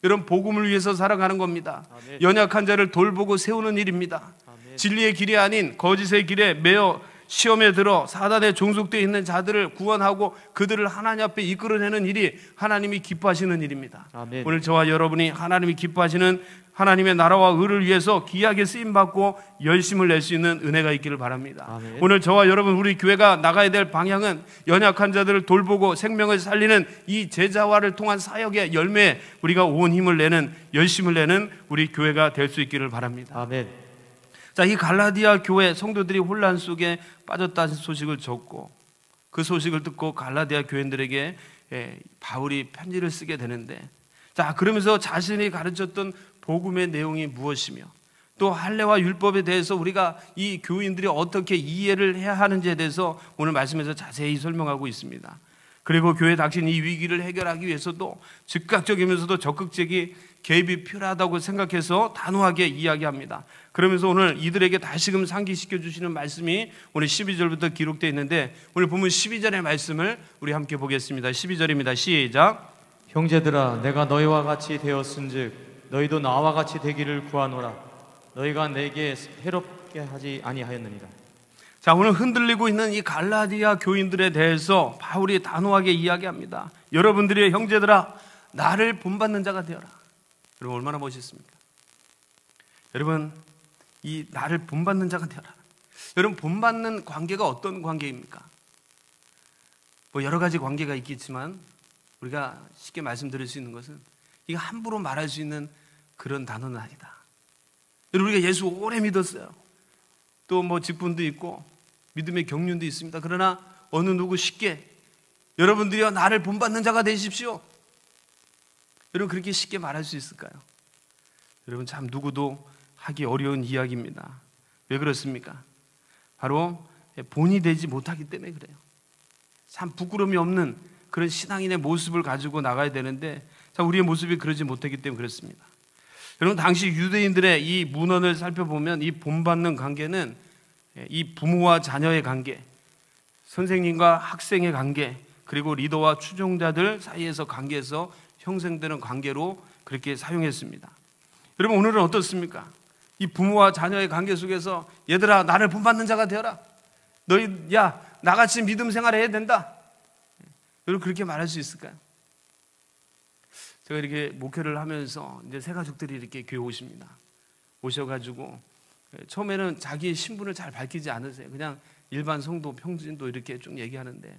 여러분, 복음을 위해서 살아가는 겁니다. 아멘. 연약한 자를 돌보고 세우는 일입니다. 아멘. 진리의 길이 아닌 거짓의 길에 매어 시험에 들어 사단에 종속되어 있는 자들을 구원하고 그들을 하나님 앞에 이끌어내는 일이 하나님이 기뻐하시는 일입니다. 아멘. 오늘 저와 여러분이 하나님이 기뻐하시는 하나님의 나라와 의를 위해서 귀하게 쓰임받고 열심을 낼 수 있는 은혜가 있기를 바랍니다. 아멘. 오늘 저와 여러분, 우리 교회가 나가야 될 방향은 연약한 자들을 돌보고 생명을 살리는 이 제자화를 통한 사역의 열매에 우리가 온 힘을 내는, 열심을 내는 우리 교회가 될 수 있기를 바랍니다. 아멘. 자, 이 갈라디아 교회 성도들이 혼란 속에 빠졌다는 소식을 듣고, 그 소식을 듣고 갈라디아 교인들에게 바울이 편지를 쓰게 되는데, 자, 그러면서 자신이 가르쳤던 복음의 내용이 무엇이며 또 할례와 율법에 대해서 우리가 이 교인들이 어떻게 이해를 해야 하는지에 대해서 오늘 말씀에서 자세히 설명하고 있습니다. 그리고 교회 닥친 이 위기를 해결하기 위해서도 즉각적이면서도 적극적인 개입이 필요하다고 생각해서 단호하게 이야기합니다. 그러면서 오늘 이들에게 다시금 상기시켜 주시는 말씀이 오늘 12절부터 기록되어 있는데, 오늘 보면 12절의 말씀을 우리 함께 보겠습니다. 12절입니다. 시작. 형제들아, 내가 너희와 같이 되었은즉 너희도 나와 같이 되기를 구하노라. 너희가 내게 해롭게 하지 아니하였느니라. 자, 오늘 흔들리고 있는 이 갈라디아 교인들에 대해서 바울이 단호하게 이야기합니다. 여러분들이 형제들아, 나를 본받는 자가 되어라. 여러분, 얼마나 멋있습니까? 여러분, 이 나를 본받는 자가 되어라. 여러분, 본받는 관계가 어떤 관계입니까? 뭐 여러 가지 관계가 있겠지만 우리가 쉽게 말씀드릴 수 있는 것은 이거 함부로 말할 수 있는 그런 단어는 아니다. 여러분, 우리가 예수 오래 믿었어요. 또 뭐 직분도 있고 믿음의 경륜도 있습니다. 그러나 어느 누구 쉽게 여러분들이여 나를 본받는 자가 되십시오, 여러분, 그렇게 쉽게 말할 수 있을까요? 여러분, 참 누구도 하기 어려운 이야기입니다. 왜 그렇습니까? 바로 본이 되지 못하기 때문에 그래요. 참 부끄러움이 없는 그런 신앙인의 모습을 가지고 나가야 되는데, 자, 우리의 모습이 그러지 못하기 때문에 그렇습니다. 여러분, 당시 유대인들의 이 문헌을 살펴보면 이 본받는 관계는 이 부모와 자녀의 관계, 선생님과 학생의 관계, 그리고 리더와 추종자들 사이에서 관계에서 형성되는 관계로 그렇게 사용했습니다. 여러분, 오늘은 어떻습니까? 이 부모와 자녀의 관계 속에서 얘들아, 나를 본받는 자가 되어라. 너희, 야, 나같이 믿음 생활해야 된다. 여러분, 그렇게 말할 수 있을까요? 제가 이렇게 목회를 하면서 이제 새 가족들이 이렇게 교회 오십니다. 오셔가지고 처음에는 자기의 신분을 잘 밝히지 않으세요. 그냥 일반 성도, 평신도 이렇게 쭉 얘기하는데,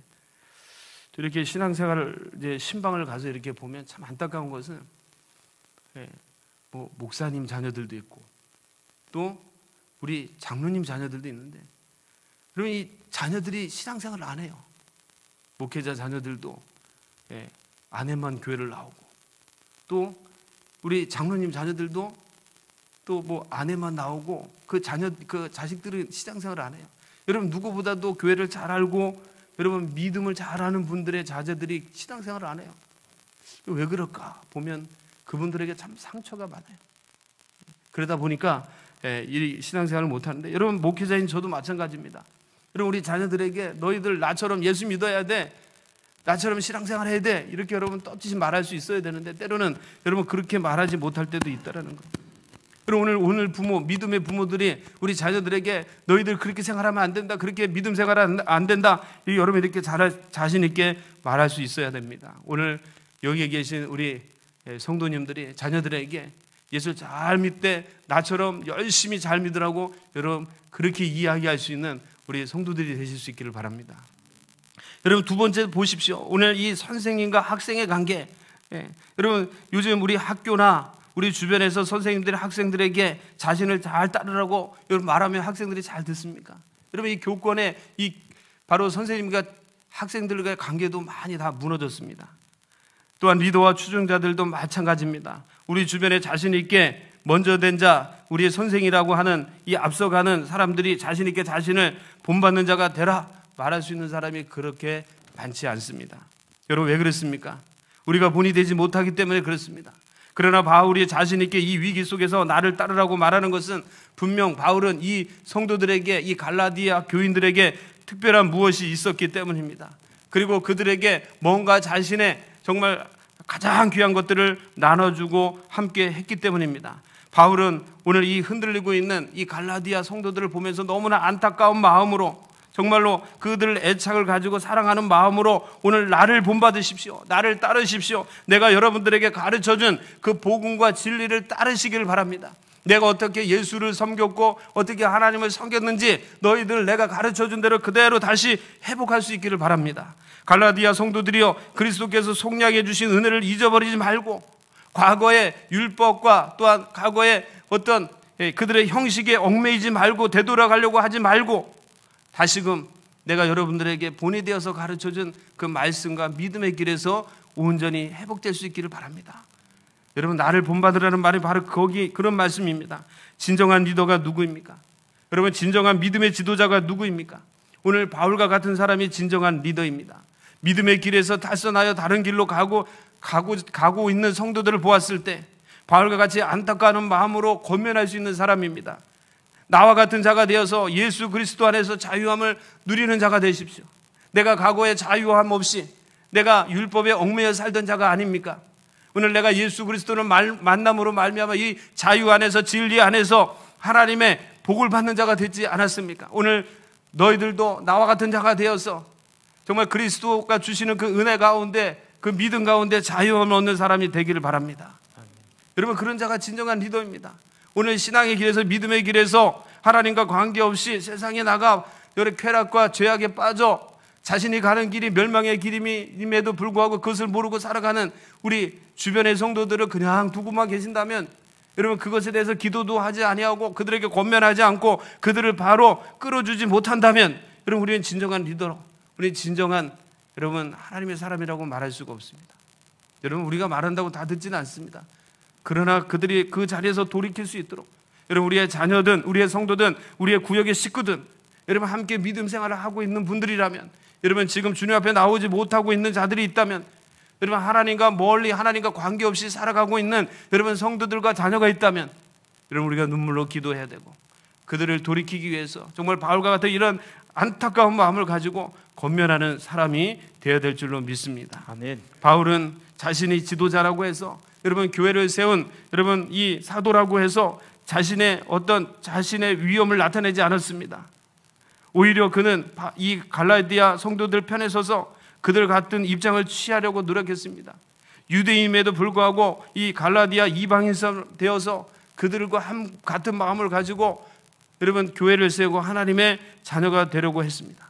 또 이렇게 신앙생활을 이제 신방을 가서 이렇게 보면 참 안타까운 것은 뭐 목사님 자녀들도 있고 또 우리 장로님 자녀들도 있는데, 그러면 이 자녀들이 신앙생활을 안 해요. 목회자 자녀들도 아내만 교회를 나오고, 또 우리 장로님 자녀들도 또 뭐 아내만 나오고 그 자식들은 신앙생활을 안 해요. 여러분, 누구보다도 교회를 잘 알고 여러분 믿음을 잘 아는 분들의 자제들이 신앙생활을 안 해요. 왜 그럴까 보면 그분들에게 참 상처가 많아요. 그러다 보니까 이 신앙생활을 못 하는데, 여러분, 목회자인 저도 마찬가지입니다. 여러분, 우리 자녀들에게 너희들 나처럼 예수 믿어야 돼, 나처럼 신앙생활 해야 돼, 이렇게 여러분 떳떳이 말할 수 있어야 되는데, 때로는 여러분 그렇게 말하지 못할 때도 있다라는 거예요. 여러분, 오늘 부모, 믿음의 부모들이 우리 자녀들에게 너희들 그렇게 생활하면 안 된다, 그렇게 믿음 생활 안 된다, 여러분 이렇게 자신 있게 말할 수 있어야 됩니다. 오늘 여기에 계신 우리 성도님들이 자녀들에게 예수를 잘 믿되 나처럼 열심히 잘 믿으라고 여러분 그렇게 이야기할 수 있는 우리 성도들이 되실 수 있기를 바랍니다. 여러분, 두 번째 보십시오. 오늘 이 선생님과 학생의 관계. 여러분, 요즘 우리 학교나 우리 주변에서 선생님들이 학생들에게 자신을 잘 따르라고 여러분 말하면 학생들이 잘 듣습니까? 여러분, 이 교권에 이 바로 선생님과 학생들과의 관계도 많이 다 무너졌습니다. 또한 리더와 추종자들도 마찬가지입니다. 우리 주변에 자신 있게 먼저 된 자, 우리의 선생이라고 하는 이 앞서가는 사람들이 자신 있게 자신을 본받는 자가 되라 말할 수 있는 사람이 그렇게 많지 않습니다. 여러분, 왜 그렇습니까? 우리가 본이 되지 못하기 때문에 그렇습니다. 그러나 바울이 자신 있게 이 위기 속에서 나를 따르라고 말하는 것은 분명 바울은 이 성도들에게, 이 갈라디아 교인들에게 특별한 무엇이 있었기 때문입니다. 그리고 그들에게 뭔가 자신의 정말 가장 귀한 것들을 나눠주고 함께 했기 때문입니다. 바울은 오늘 이 흔들리고 있는 이 갈라디아 성도들을 보면서 너무나 안타까운 마음으로 정말로 그들을 애착을 가지고 사랑하는 마음으로 오늘 나를 본받으십시오. 나를 따르십시오. 내가 여러분들에게 가르쳐준 그 복음과 진리를 따르시기를 바랍니다. 내가 어떻게 예수를 섬겼고 어떻게 하나님을 섬겼는지 너희들 내가 가르쳐준 대로 그대로 다시 회복할 수 있기를 바랍니다. 갈라디아 성도들이여, 그리스도께서 속량해 주신 은혜를 잊어버리지 말고 과거의 율법과 또한 과거의 어떤 그들의 형식에 얽매이지 말고 되돌아가려고 하지 말고 다시금 내가 여러분들에게 본이 되어서 가르쳐준 그 말씀과 믿음의 길에서 온전히 회복될 수 있기를 바랍니다. 여러분, 나를 본받으라는 말이 바로 그런 말씀입니다. 진정한 리더가 누구입니까? 여러분, 진정한 믿음의 지도자가 누구입니까? 오늘 바울과 같은 사람이 진정한 리더입니다. 믿음의 길에서 탈선하여 다른 길로 가고 있는 성도들을 보았을 때 바울과 같이 안타까운 마음으로 권면할 수 있는 사람입니다. 나와 같은 자가 되어서 예수 그리스도 안에서 자유함을 누리는 자가 되십시오. 내가 과거에 자유함 없이 내가 율법에 얽매여 살던 자가 아닙니까? 오늘 내가 예수 그리스도를 만남으로 말미암아 이 자유 안에서 진리 안에서 하나님의 복을 받는 자가 되지 않았습니까? 오늘 너희들도 나와 같은 자가 되어서 정말 그리스도가 주시는 그 은혜 가운데 그 믿음 가운데 자유함을 얻는 사람이 되기를 바랍니다. 여러분, 그런 자가 진정한 리더입니다. 오늘 신앙의 길에서 믿음의 길에서 하나님과 관계없이 세상에 나가 여러 쾌락과 죄악에 빠져 자신이 가는 길이 멸망의 길임에도 불구하고 그것을 모르고 살아가는 우리 주변의 성도들을 그냥 두고만 계신다면 여러분, 그것에 대해서 기도도 하지 아니하고 그들에게 권면하지 않고 그들을 바로 끌어주지 못한다면 여러분, 우리는 진정한 리더로, 우리 진정한 여러분 하나님의 사람이라고 말할 수가 없습니다. 여러분, 우리가 말한다고 다 듣지는 않습니다. 그러나 그들이 그 자리에서 돌이킬 수 있도록 여러분, 우리의 자녀든 우리의 성도든 우리의 구역의 식구든 여러분 함께 믿음 생활을 하고 있는 분들이라면, 여러분 지금 주님 앞에 나오지 못하고 있는 자들이 있다면, 여러분 하나님과 멀리 하나님과 관계없이 살아가고 있는 여러분 성도들과 자녀가 있다면 여러분 우리가 눈물로 기도해야 되고 그들을 돌이키기 위해서 정말 바울과 같은 이런 안타까운 마음을 가지고 권면하는 사람이 되어야 될 줄로 믿습니다. 아멘. 바울은 자신이 지도자라고 해서 여러분 교회를 세운 여러분 이 사도라고 해서 자신의 위엄을 나타내지 않았습니다. 오히려 그는 이 갈라디아 성도들 편에 서서 그들 같은 입장을 취하려고 노력했습니다. 유대인임에도 불구하고 이 갈라디아 이방인 되어서 그들과 같은 마음을 가지고 여러분 교회를 세우고 하나님의 자녀가 되려고 했습니다.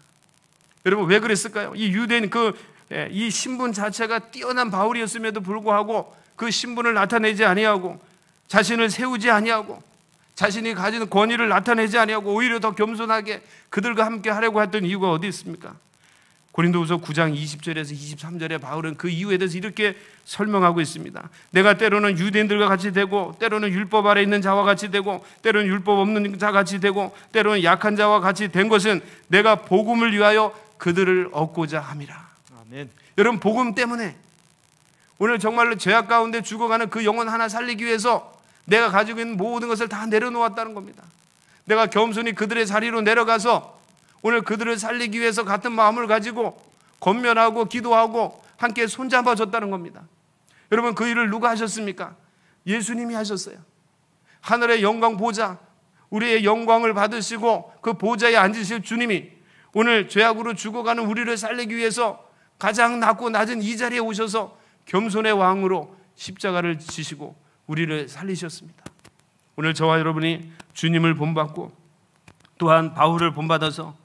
여러분, 왜 그랬을까요? 이 유대인 이 신분 자체가 뛰어난 바울이었음에도 불구하고 그 신분을 나타내지 아니하고 자신을 세우지 아니하고 자신이 가진 권위를 나타내지 아니하고 오히려 더 겸손하게 그들과 함께 하려고 했던 이유가 어디 있습니까? 고린도후서 9장 20절에서 23절에 바울은 그 이유에 대해서 이렇게 설명하고 있습니다. 내가 때로는 유대인들과 같이 되고 때로는 율법 아래 있는 자와 같이 되고 때로는 율법 없는 자 같이 되고 때로는 약한 자와 같이 된 것은 내가 복음을 위하여 그들을 얻고자 함이라. 아멘. 여러분, 복음 때문에 오늘 정말로 죄악 가운데 죽어가는 그 영혼 하나 살리기 위해서 내가 가지고 있는 모든 것을 다 내려놓았다는 겁니다. 내가 겸손히 그들의 자리로 내려가서 오늘 그들을 살리기 위해서 같은 마음을 가지고 권면하고 기도하고 함께 손잡아줬다는 겁니다. 여러분, 그 일을 누가 하셨습니까? 예수님이 하셨어요. 하늘의 영광 보좌, 우리의 영광을 받으시고 그 보좌에 앉으실 주님이 오늘 죄악으로 죽어가는 우리를 살리기 위해서 가장 낮고 낮은 이 자리에 오셔서 겸손의 왕으로 십자가를 지시고 우리를 살리셨습니다. 오늘 저와 여러분이 주님을 본받고 또한 바울을 본받아서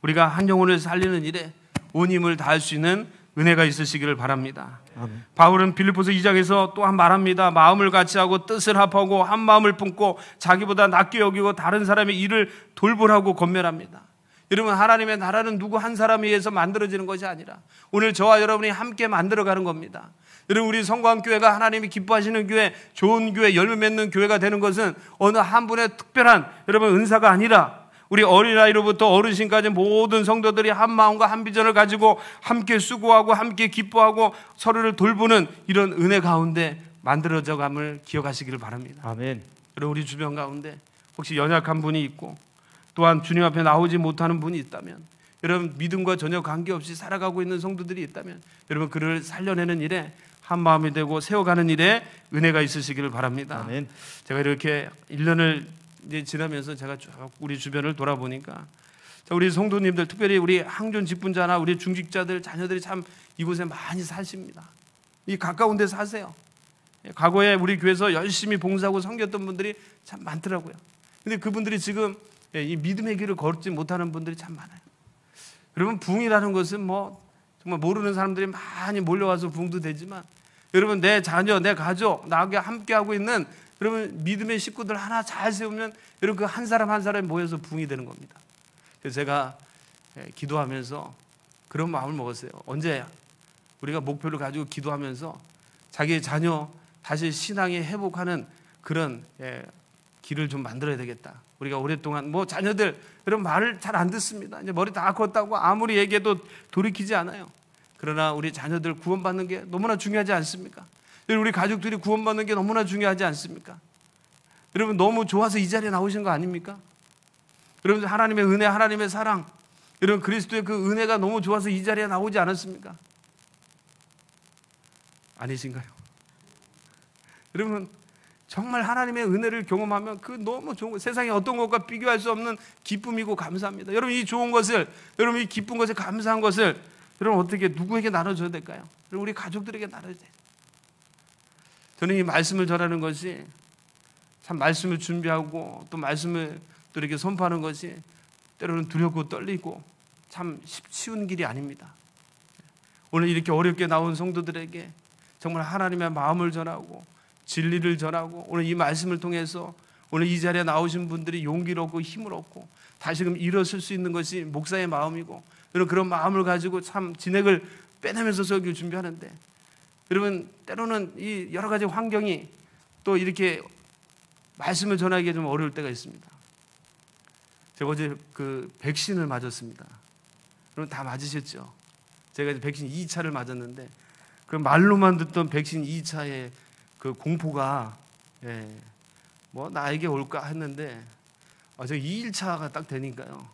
우리가 한 영혼을 살리는 일에 온 힘을 다할 수 있는 은혜가 있으시기를 바랍니다. 아멘. 바울은 빌립보서 2장에서 또한 말합니다. 마음을 같이하고 뜻을 합하고 한 마음을 품고 자기보다 낫게 여기고 다른 사람의 일을 돌보라고 권면합니다. 여러분, 하나님의 나라는 누구 한 사람에 의해서 만들어지는 것이 아니라 오늘 저와 여러분이 함께 만들어가는 겁니다. 여러분, 우리 성광교회가 하나님이 기뻐하시는 교회, 좋은 교회, 열매 맺는 교회가 되는 것은 어느 한 분의 특별한 여러분 은사가 아니라 우리 어린아이로부터 어르신까지 모든 성도들이 한 마음과 한 비전을 가지고 함께 수고하고 함께 기뻐하고 서로를 돌보는 이런 은혜 가운데 만들어져감을 기억하시기를 바랍니다. 아멘. 여러분, 우리 주변 가운데 혹시 연약한 분이 있고 또한 주님 앞에 나오지 못하는 분이 있다면, 여러분 믿음과 전혀 관계없이 살아가고 있는 성도들이 있다면 여러분 그를 살려내는 일에 한 마음이 되고 세워가는 일에 은혜가 있으시기를 바랍니다. 아멘. 제가 이렇게 1년을 이제 지나면서 제가 쭉 우리 주변을 돌아보니까 자, 우리 성도님들, 특별히 우리 항존 직분자나 우리 중직자들 자녀들이 참 이곳에 많이 사십니다. 이 가까운 데 사세요. 과거에 우리 교회에서 열심히 봉사하고 섬겼던 분들이 참 많더라고요. 근데 그분들이 지금 이 믿음의 길을 걷지 못하는 분들이 참 많아요. 여러분, 부흥이라는 것은 뭐 정말 모르는 사람들이 많이 몰려와서 부흥도 되지만, 여러분, 내 자녀, 내 가족, 나하고 함께하고 있는 여러분 믿음의 식구들 하나 잘 세우면 여러분 그 한 사람 한 사람이 모여서 부흥이 되는 겁니다. 그래서 제가 기도하면서 그런 마음을 먹었어요. 언제 우리가 목표를 가지고 기도하면서 자기의 자녀 다시 신앙에 회복하는 그런 길을 좀 만들어야 되겠다. 우리가 오랫동안 뭐 자녀들 여러분 말을 잘 안 듣습니다. 이제 머리 다 컸다고 아무리 얘기해도 돌이키지 않아요. 그러나 우리 자녀들 구원받는 게 너무나 중요하지 않습니까? 우리 가족들이 구원받는 게 너무나 중요하지 않습니까? 여러분, 너무 좋아서 이 자리에 나오신 거 아닙니까? 여러분, 하나님의 은혜, 하나님의 사랑, 여러분 그리스도의 그 은혜가 너무 좋아서 이 자리에 나오지 않았습니까? 아니신가요? 여러분, 정말 하나님의 은혜를 경험하면 그 너무 좋은 것, 세상에 어떤 것과 비교할 수 없는 기쁨이고 감사합니다. 여러분, 이 좋은 것을, 여러분 이 기쁜 것에 감사한 것을 여러분 어떻게 누구에게 나눠줘야 될까요? 여러분, 우리 가족들에게 나눠야 돼요. 저는 이 말씀을 전하는 것이 참 말씀을 준비하고 또 말씀을 또 이렇게 선포하는 것이 때로는 두렵고 떨리고 참 쉬운 길이 아닙니다. 오늘 이렇게 어렵게 나온 성도들에게 정말 하나님의 마음을 전하고 진리를 전하고 오늘 이 말씀을 통해서 오늘 이 자리에 나오신 분들이 용기를 얻고 힘을 얻고 다시금 일어설 수 있는 것이 목사의 마음이고 그런 마음을 가지고 참 진액을 빼내면서 설교를 준비하는데, 여러분 때로는 이 여러 가지 환경이 또 이렇게 말씀을 전하기에 좀 어려울 때가 있습니다. 제가 어제 그 백신을 맞았습니다. 여러분 다 맞으셨죠? 제가 이제 백신 2차를 맞았는데 그 말로만 듣던 백신 2차의 그 공포가 뭐 나에게 올까 했는데 저 2일차가 딱 되니까요,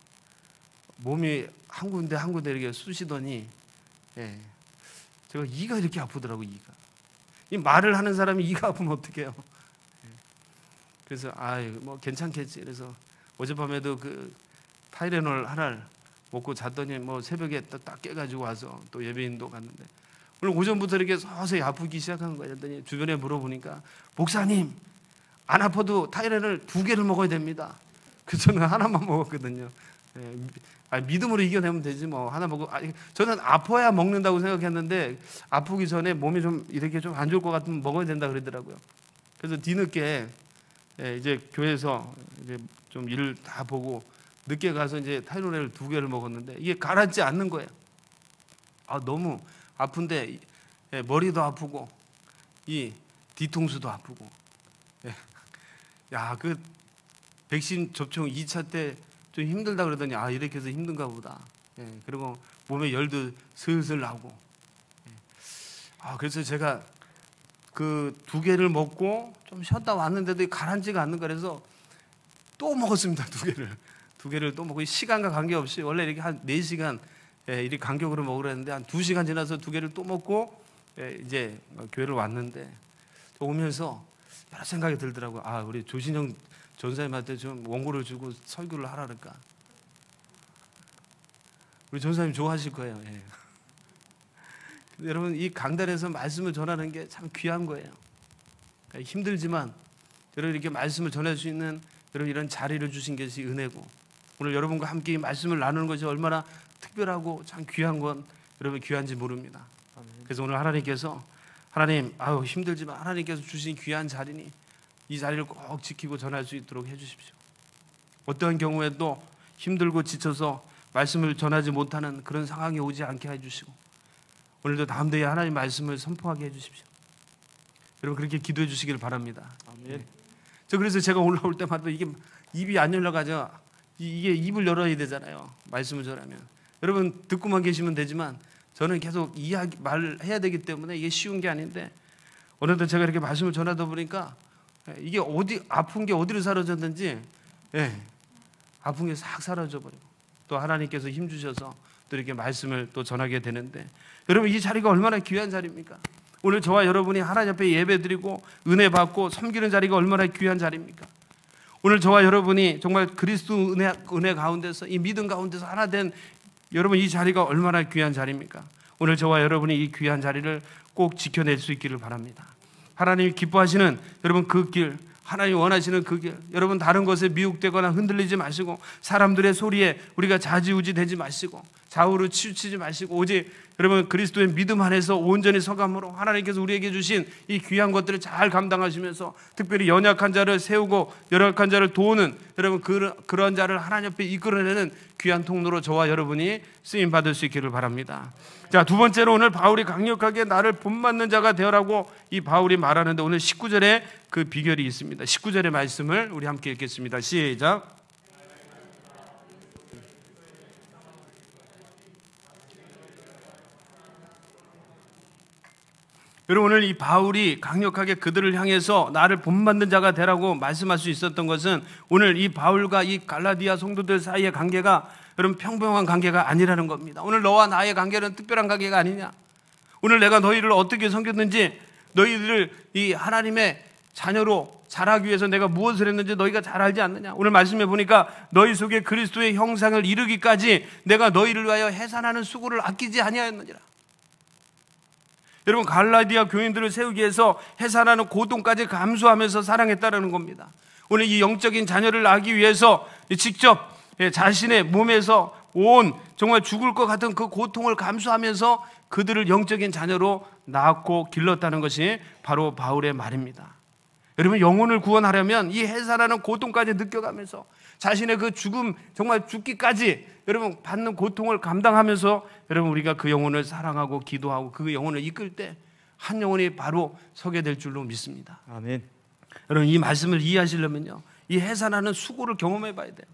몸이 한 군데 한 군데 이렇게 쑤시더니 제가 이가 이렇게 아프더라고요. 이 말을 하는 사람이 이가 아프면 어떡해요? 그래서 뭐 괜찮겠지. 그래서 어젯밤에도 그 타이레놀 하나를 먹고 잤더니 뭐 새벽에 딱 깨가지고 와서 또 예배인도 갔는데 오늘 오전부터 이렇게 서서히 아프기 시작한 거예요. 그랬더니 주변에 물어보니까 목사님 안 아파도 타이레놀 2개를 먹어야 됩니다. 그래서 저는 하나만 먹었거든요. 믿음으로 이겨내면 되지 뭐 하나 먹고. 저는 아파야 먹는다고 생각했는데 아프기 전에 몸이 좀 이렇게 좀 안 좋을 것 같으면 먹어야 된다 그러더라고요. 그래서 뒤늦게 이제 교회에서 이제 좀 일을 다 보고 늦게 가서 이제 타이레놀을 2개를 먹었는데 이게 가라앉지 않는 거예요. 너무 아픈데 머리도 아프고 이 뒤통수도 아프고. 그 백신 접종 2차 때 좀 힘들다 그러더니 이렇게 해서 힘든가 보다. 그리고 몸에 열도 슬슬 나고. 그래서 제가 그 2개를 먹고 좀 쉬었다 왔는데도 가라앉지가 않는 거라서 또 먹었습니다. 2개를 또 먹고 시간과 관계없이 원래 이렇게 한 4시간 이렇게 간격으로 먹으려 했는데 한 2시간 지나서 2개를 또 먹고 이제 교회를 왔는데 오면서 여러 생각이 들더라고요. 우리 조신영 전사님한테 좀 원고를 주고 설교를 하라 그럴까. 우리 전사님 좋아하실 거예요. 근데 여러분 이 강단에서 말씀을 전하는 게 참 귀한 거예요. 그러니까 힘들지만 여러분 이렇게 말씀을 전할 수 있는 여러분 이런 자리를 주신 것이 은혜고, 오늘 여러분과 함께 이 말씀을 나누는 것이 얼마나 특별하고 참 귀한 건 여러분 귀한지 모릅니다. 그래서 오늘 하나님께서 힘들지만 하나님께서 주신 귀한 자리니 이 자리를 꼭 지키고 전할 수 있도록 해주십시오. 어떠한 경우에도 힘들고 지쳐서 말씀을 전하지 못하는 그런 상황이 오지 않게 해주시고 오늘도 다음대에 하나님 말씀을 선포하게 해주십시오. 여러분 그렇게 기도해 주시길 바랍니다. 아멘. 그래서 제가 올라올 때마다 이게 입이 안 열려가죠. 이게 입을 열어야 되잖아요. 말씀을 전하면. 여러분 듣고만 계시면 되지만 저는 계속 말을 해야 되기 때문에 이게 쉬운 게 아닌데 어느덧 제가 이렇게 말씀을 전하다 보니까 이게 아픈 게 어디로 사라졌는지 아픈 게 싹 사라져 버리고 또 하나님께서 힘 주셔서 또 이렇게 말씀을 또 전하게 되는데, 여러분 이 자리가 얼마나 귀한 자리입니까? 오늘 저와 여러분이 하나님 앞에 예배드리고 은혜 받고 섬기는 자리가 얼마나 귀한 자리입니까? 오늘 저와 여러분이 정말 그리스도 은혜 가운데서 이 믿음 가운데서 하나 된 여러분, 이 자리가 얼마나 귀한 자리입니까? 오늘 저와 여러분이 이 귀한 자리를 꼭 지켜낼 수 있기를 바랍니다. 하나님이 기뻐하시는 여러분 그 길, 하나님이 원하시는 그 길, 여러분 다른 것에 미혹되거나 흔들리지 마시고 사람들의 소리에 우리가 좌지우지 되지 마시고 좌우로 치우치지 마시고 오직 여러분 그리스도의 믿음 안에서 온전히 서감으로 하나님께서 우리에게 주신 이 귀한 것들을 잘 감당하시면서 특별히 연약한 자를 세우고 연약한 자를 도우는 여러분 그런 자를 하나님 앞에 이끌어내는 귀한 통로로 저와 여러분이 쓰임 받을 수 있기를 바랍니다. 자, 두 번째로 오늘 바울이 강력하게 나를 본받는 자가 되어라고 이 바울이 말하는데 오늘 19절에 그 비결이 있습니다. 19절의 말씀을 우리 함께 읽겠습니다. 시작. 여러분, 오늘 이 바울이 강력하게 그들을 향해서 나를 본받는 자가 되라고 말씀할 수 있었던 것은 오늘 이 바울과 이 갈라디아 성도들 사이의 관계가 여러분 평범한 관계가 아니라는 겁니다. 오늘 너와 나의 관계는 특별한 관계가 아니냐. 오늘 내가 너희를 어떻게 섬겼는지, 너희들을 이 하나님의 자녀로 자라기 위해서 내가 무엇을 했는지 너희가 잘 알지 않느냐. 오늘 말씀해 보니까 너희 속에 그리스도의 형상을 이루기까지 내가 너희를 위하여 해산하는 수고를 아끼지 아니하였느니라. 여러분, 갈라디아 교인들을 세우기 위해서 해산하는 고통까지 감수하면서 사랑했다라는 겁니다. 오늘 이 영적인 자녀를 낳기 위해서 직접 자신의 몸에서 온 정말 죽을 것 같은 그 고통을 감수하면서 그들을 영적인 자녀로 낳고 길렀다는 것이 바로 바울의 말입니다. 여러분, 영혼을 구원하려면 이 해산하는 고통까지 느껴가면서 자신의 그 죽음, 정말 죽기까지 여러분 받는 고통을 감당하면서 여러분 우리가 그 영혼을 사랑하고 기도하고 그 영혼을 이끌 때 한 영혼이 바로 서게 될 줄로 믿습니다. 아멘. 여러분, 이 말씀을 이해하시려면요, 이 해산하는 수고를 경험해 봐야 돼요.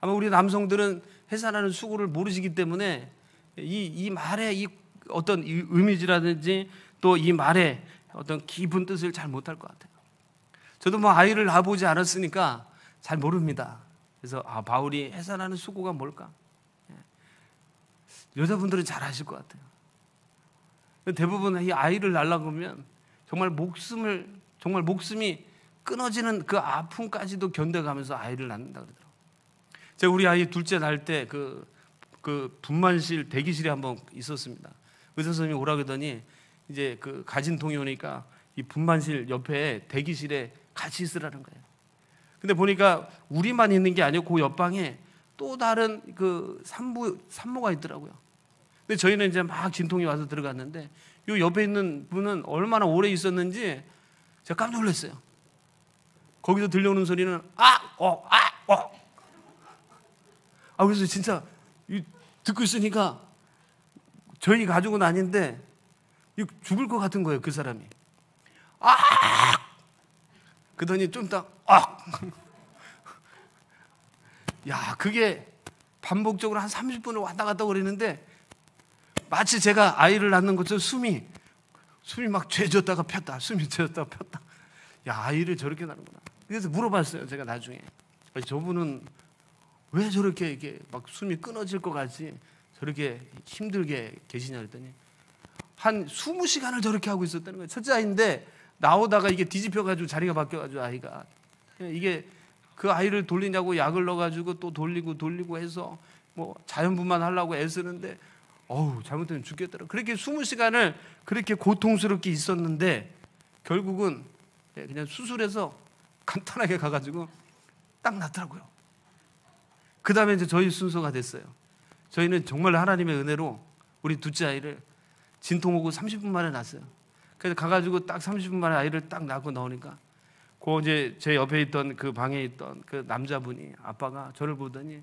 아마 우리 남성들은 해산하는 수고를 모르시기 때문에 이 말의 이 어떤 의미지라든지 또 이 말의 어떤 깊은 뜻을 잘 못할 것 같아요. 저도 뭐 아이를 낳아보지 않았으니까 잘 모릅니다. 그래서 바울이 해산하는 수고가 뭘까? 여자분들은 잘 아실 것 같아요. 대부분 이 아이를 낳으려고 하면 정말 목숨이 끊어지는 그 아픔까지도 견뎌가면서 아이를 낳는다 그러더라고요. 제가 우리 아이 둘째 낳을 때 그 분만실 대기실에 한번 있었습니다. 의사 선생님이 오라 그러더니 이제 그 가진통이 오니까 이 분만실 옆에 대기실에 같이 있으라는 거예요. 근데 보니까 우리만 있는 게 아니고 그 옆방에 또 다른 그 산모가 있더라고요. 근데 저희는 이제 막 진통이 와서 들어갔는데 요 옆에 있는 분은 얼마나 오래 있었는지 제가 깜짝 놀랐어요. 거기서 들려오는 소리는 그래서 진짜 듣고 있으니까 저희 가족은 아닌데 죽을 것 같은 거예요, 그 사람이. 그러더니 좀 이따 야, 그게 반복적으로 한 30분을 왔다 갔다 그랬는데 마치 제가 아이를 낳는 것처럼 숨이 막 죄졌다가 폈다, 숨이 죄졌다가 폈다. 야, 아이를 저렇게 낳는구나. 그래서 물어봤어요, 제가 나중에. 저분은 왜 저렇게 이렇게 막 숨이 끊어질 것 같이 저렇게 힘들게 계시냐 그랬더니 한 20시간을 저렇게 하고 있었다는 거예요. 첫째 아이인데 나오다가 이게 뒤집혀가지고 자리가 바뀌어가지고 아이가 이게 그 아이를 돌리냐고 약을 넣어가지고 또 돌리고 해서 뭐 자연분만 하려고 애쓰는데 잘못하면 죽겠더라. 그렇게 20시간을 그렇게 고통스럽게 있었는데 결국은 그냥 수술해서 간단하게 가가지고 딱 낫더라고요. 그 다음에 이제 저희 순서가 됐어요. 저희는 정말 하나님의 은혜로 우리 둘째 아이를 진통 오고 30분 만에 낳았어요. 그래서 가가지고 딱 30분 만에 아이를 딱 낳고 나오니까 그 이제 제 옆에 있던 그 방에 있던 그 남자분이 아빠가 저를 보더니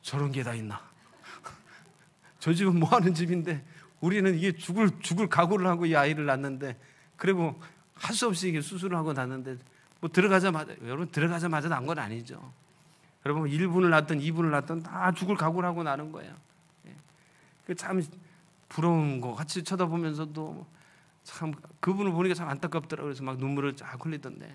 저런 게 다 있나? 저 집은 뭐 하는 집인데 우리는 이게 죽을 각오를 하고 이 아이를 낳는데 그리고 할 수 없이 이게 수술을 하고 낳는데 뭐 여러분 들어가자마자 낳은 건 아니죠. 여러분 1분을 낳든 2분을 낳든 다 죽을 각오를 하고 나는 거예요. 참 부러운 거 같이 쳐다보면서도 참 그분을 보니까 참 안타깝더라고요. 그래서 막 눈물을 쫙 흘리던데.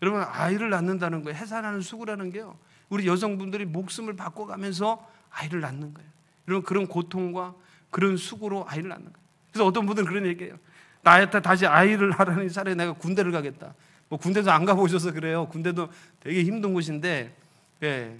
여러분, 아이를 낳는다는 거예요. 해산하는 수고라는 게요, 우리 여성분들이 목숨을 바꿔가면서 아이를 낳는 거예요. 여러분, 그런 고통과 그런 수고로 아이를 낳는 거예요. 그래서 어떤 분들은 그런 얘기해요. 나였다 다시 아이를 하라니 차라리 내가 군대를 가겠다. 뭐 군대도 안 가보셔서 그래요. 군대도 되게 힘든 곳인데, 예.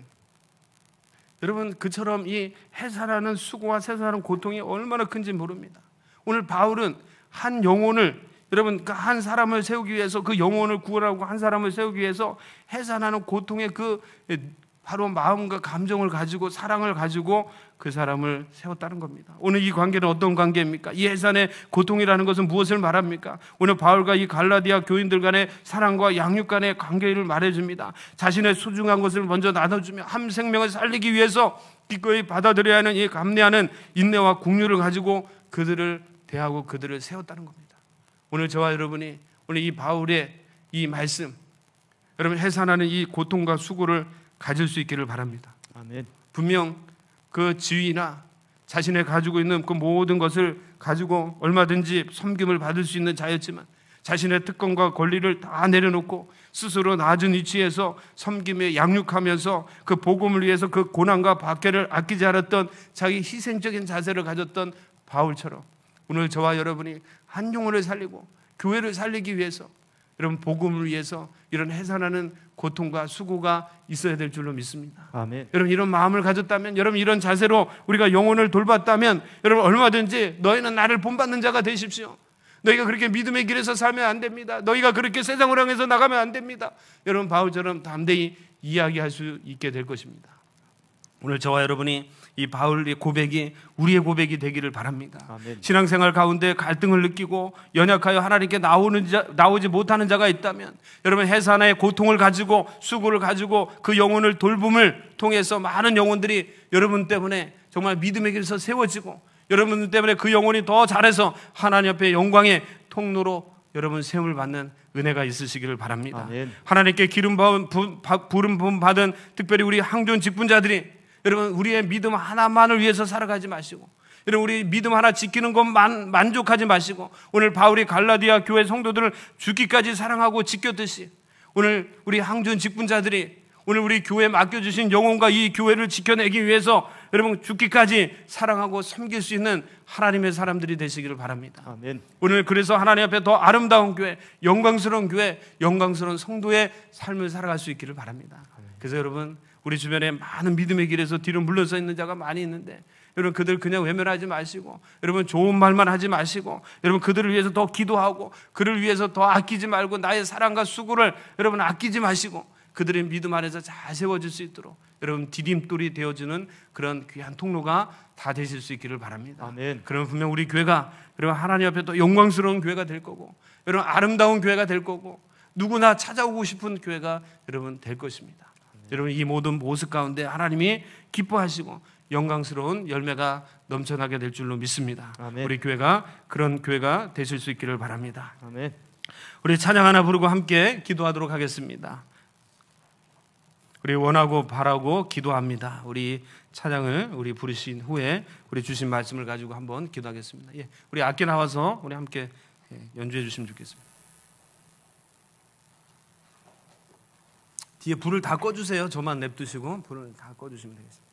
여러분 그처럼 이 해산하는 수고와 세상하는 고통이 얼마나 큰지 모릅니다. 오늘 바울은 한 영혼을, 여러분 그 한 사람을 세우기 위해서, 그 영혼을 구원하고 한 사람을 세우기 위해서 해산하는 고통의 그 바로 마음과 감정을 가지고, 사랑을 가지고 그 사람을 세웠다는 겁니다. 오늘 이 관계는 어떤 관계입니까? 이 해산의 고통이라는 것은 무엇을 말합니까? 오늘 바울과 이 갈라디아 교인들 간의 사랑과 양육 간의 관계를 말해줍니다. 자신의 소중한 것을 먼저 나눠주며 한 생명을 살리기 위해서 기꺼이 받아들여야 하는 이 감내하는 인내와 긍휼을 가지고 그들을 대하고 그들을 세웠다는 겁니다. 오늘 저와 여러분이 오늘 이 바울의 이 말씀, 여러분 해산하는 이 고통과 수고를 가질 수 있기를 바랍니다. 아멘. 분명 그 지위나 자신의 가지고 있는 그 모든 것을 가지고 얼마든지 섬김을 받을 수 있는 자였지만, 자신의 특권과 권리를 다 내려놓고 스스로 낮은 위치에서 섬김에 양육하면서 그 복음을 위해서 그 고난과 박해를 아끼지 않았던 자기 희생적인 자세를 가졌던 바울처럼 오늘 저와 여러분이 한 영혼을 살리고 교회를 살리기 위해서, 여러분 복음을 위해서 이런 해산하는 고통과 수고가 있어야 될 줄로 믿습니다. 아멘. 여러분 이런 마음을 가졌다면, 여러분 이런 자세로 우리가 영혼을 돌봤다면, 여러분 얼마든지 너희는 나를 본받는 자가 되십시오. 너희가 그렇게 믿음의 길에서 살면 안 됩니다. 너희가 그렇게 세상을 향해서 나가면 안 됩니다. 여러분 바울처럼 담대히 이야기할 수 있게 될 것입니다. 오늘 저와 여러분이 이 바울의 고백이 우리의 고백이 되기를 바랍니다. 아멘. 신앙생활 가운데 갈등을 느끼고 연약하여 하나님께 나오지 못하는 자가 있다면, 여러분 해산의 고통을 가지고 수고를 가지고 그 영혼을 돌봄을 통해서 많은 영혼들이 여러분 때문에 정말 믿음의 길에서 세워지고, 여러분 때문에 그 영혼이 더 잘해서 하나님 앞에 영광의 통로로 여러분 세움을 받는 은혜가 있으시기를 바랍니다. 아멘. 하나님께 부름 받은 특별히 우리 항존 직분자들이, 여러분 우리의 믿음 하나만을 위해서 살아가지 마시고, 여러분 우리 믿음 하나 지키는 것만 만족하지 마시고, 오늘 바울이 갈라디아 교회 성도들을 죽기까지 사랑하고 지켰듯이, 오늘 우리 항존 직분자들이 오늘 우리 교회에 맡겨주신 영혼과 이 교회를 지켜내기 위해서 여러분 죽기까지 사랑하고 섬길 수 있는 하나님의 사람들이 되시기를 바랍니다. 아멘. 오늘 그래서 하나님 앞에 더 아름다운 교회, 영광스러운 교회, 영광스러운 성도의 삶을 살아갈 수 있기를 바랍니다. 그래서 여러분 우리 주변에 많은 믿음의 길에서 뒤로 물러서 있는 자가 많이 있는데, 여러분 그들 그냥 외면하지 마시고, 여러분 좋은 말만 하지 마시고, 여러분 그들을 위해서 더 기도하고, 그를 위해서 더 아끼지 말고 나의 사랑과 수고를 여러분 아끼지 마시고, 그들의 믿음 안에서 잘 세워질 수 있도록 여러분 디딤돌이 되어주는 그런 귀한 통로가 다 되실 수 있기를 바랍니다. 아멘. 그러면 분명 우리 교회가 여러분 하나님 앞에 또 영광스러운 교회가 될 거고, 여러분 아름다운 교회가 될 거고, 누구나 찾아오고 싶은 교회가 여러분 될 것입니다. 여러분 이 모든 모습 가운데 하나님이 기뻐하시고 영광스러운 열매가 넘쳐나게 될 줄로 믿습니다. 아멘. 우리 교회가 그런 교회가 되실 수 있기를 바랍니다. 아멘. 우리 찬양 하나 부르고 함께 기도하도록 하겠습니다. 우리 원하고 바라고 기도합니다. 우리 찬양을 우리 부르신 후에 우리 주신 말씀을 가지고 한번 기도하겠습니다. 예, 우리 악기 나와서 우리 함께 연주해 주시면 좋겠습니다. 뒤에 불을 다 꺼주세요. 저만 냅두시고 불을 다 꺼주시면 되겠습니다.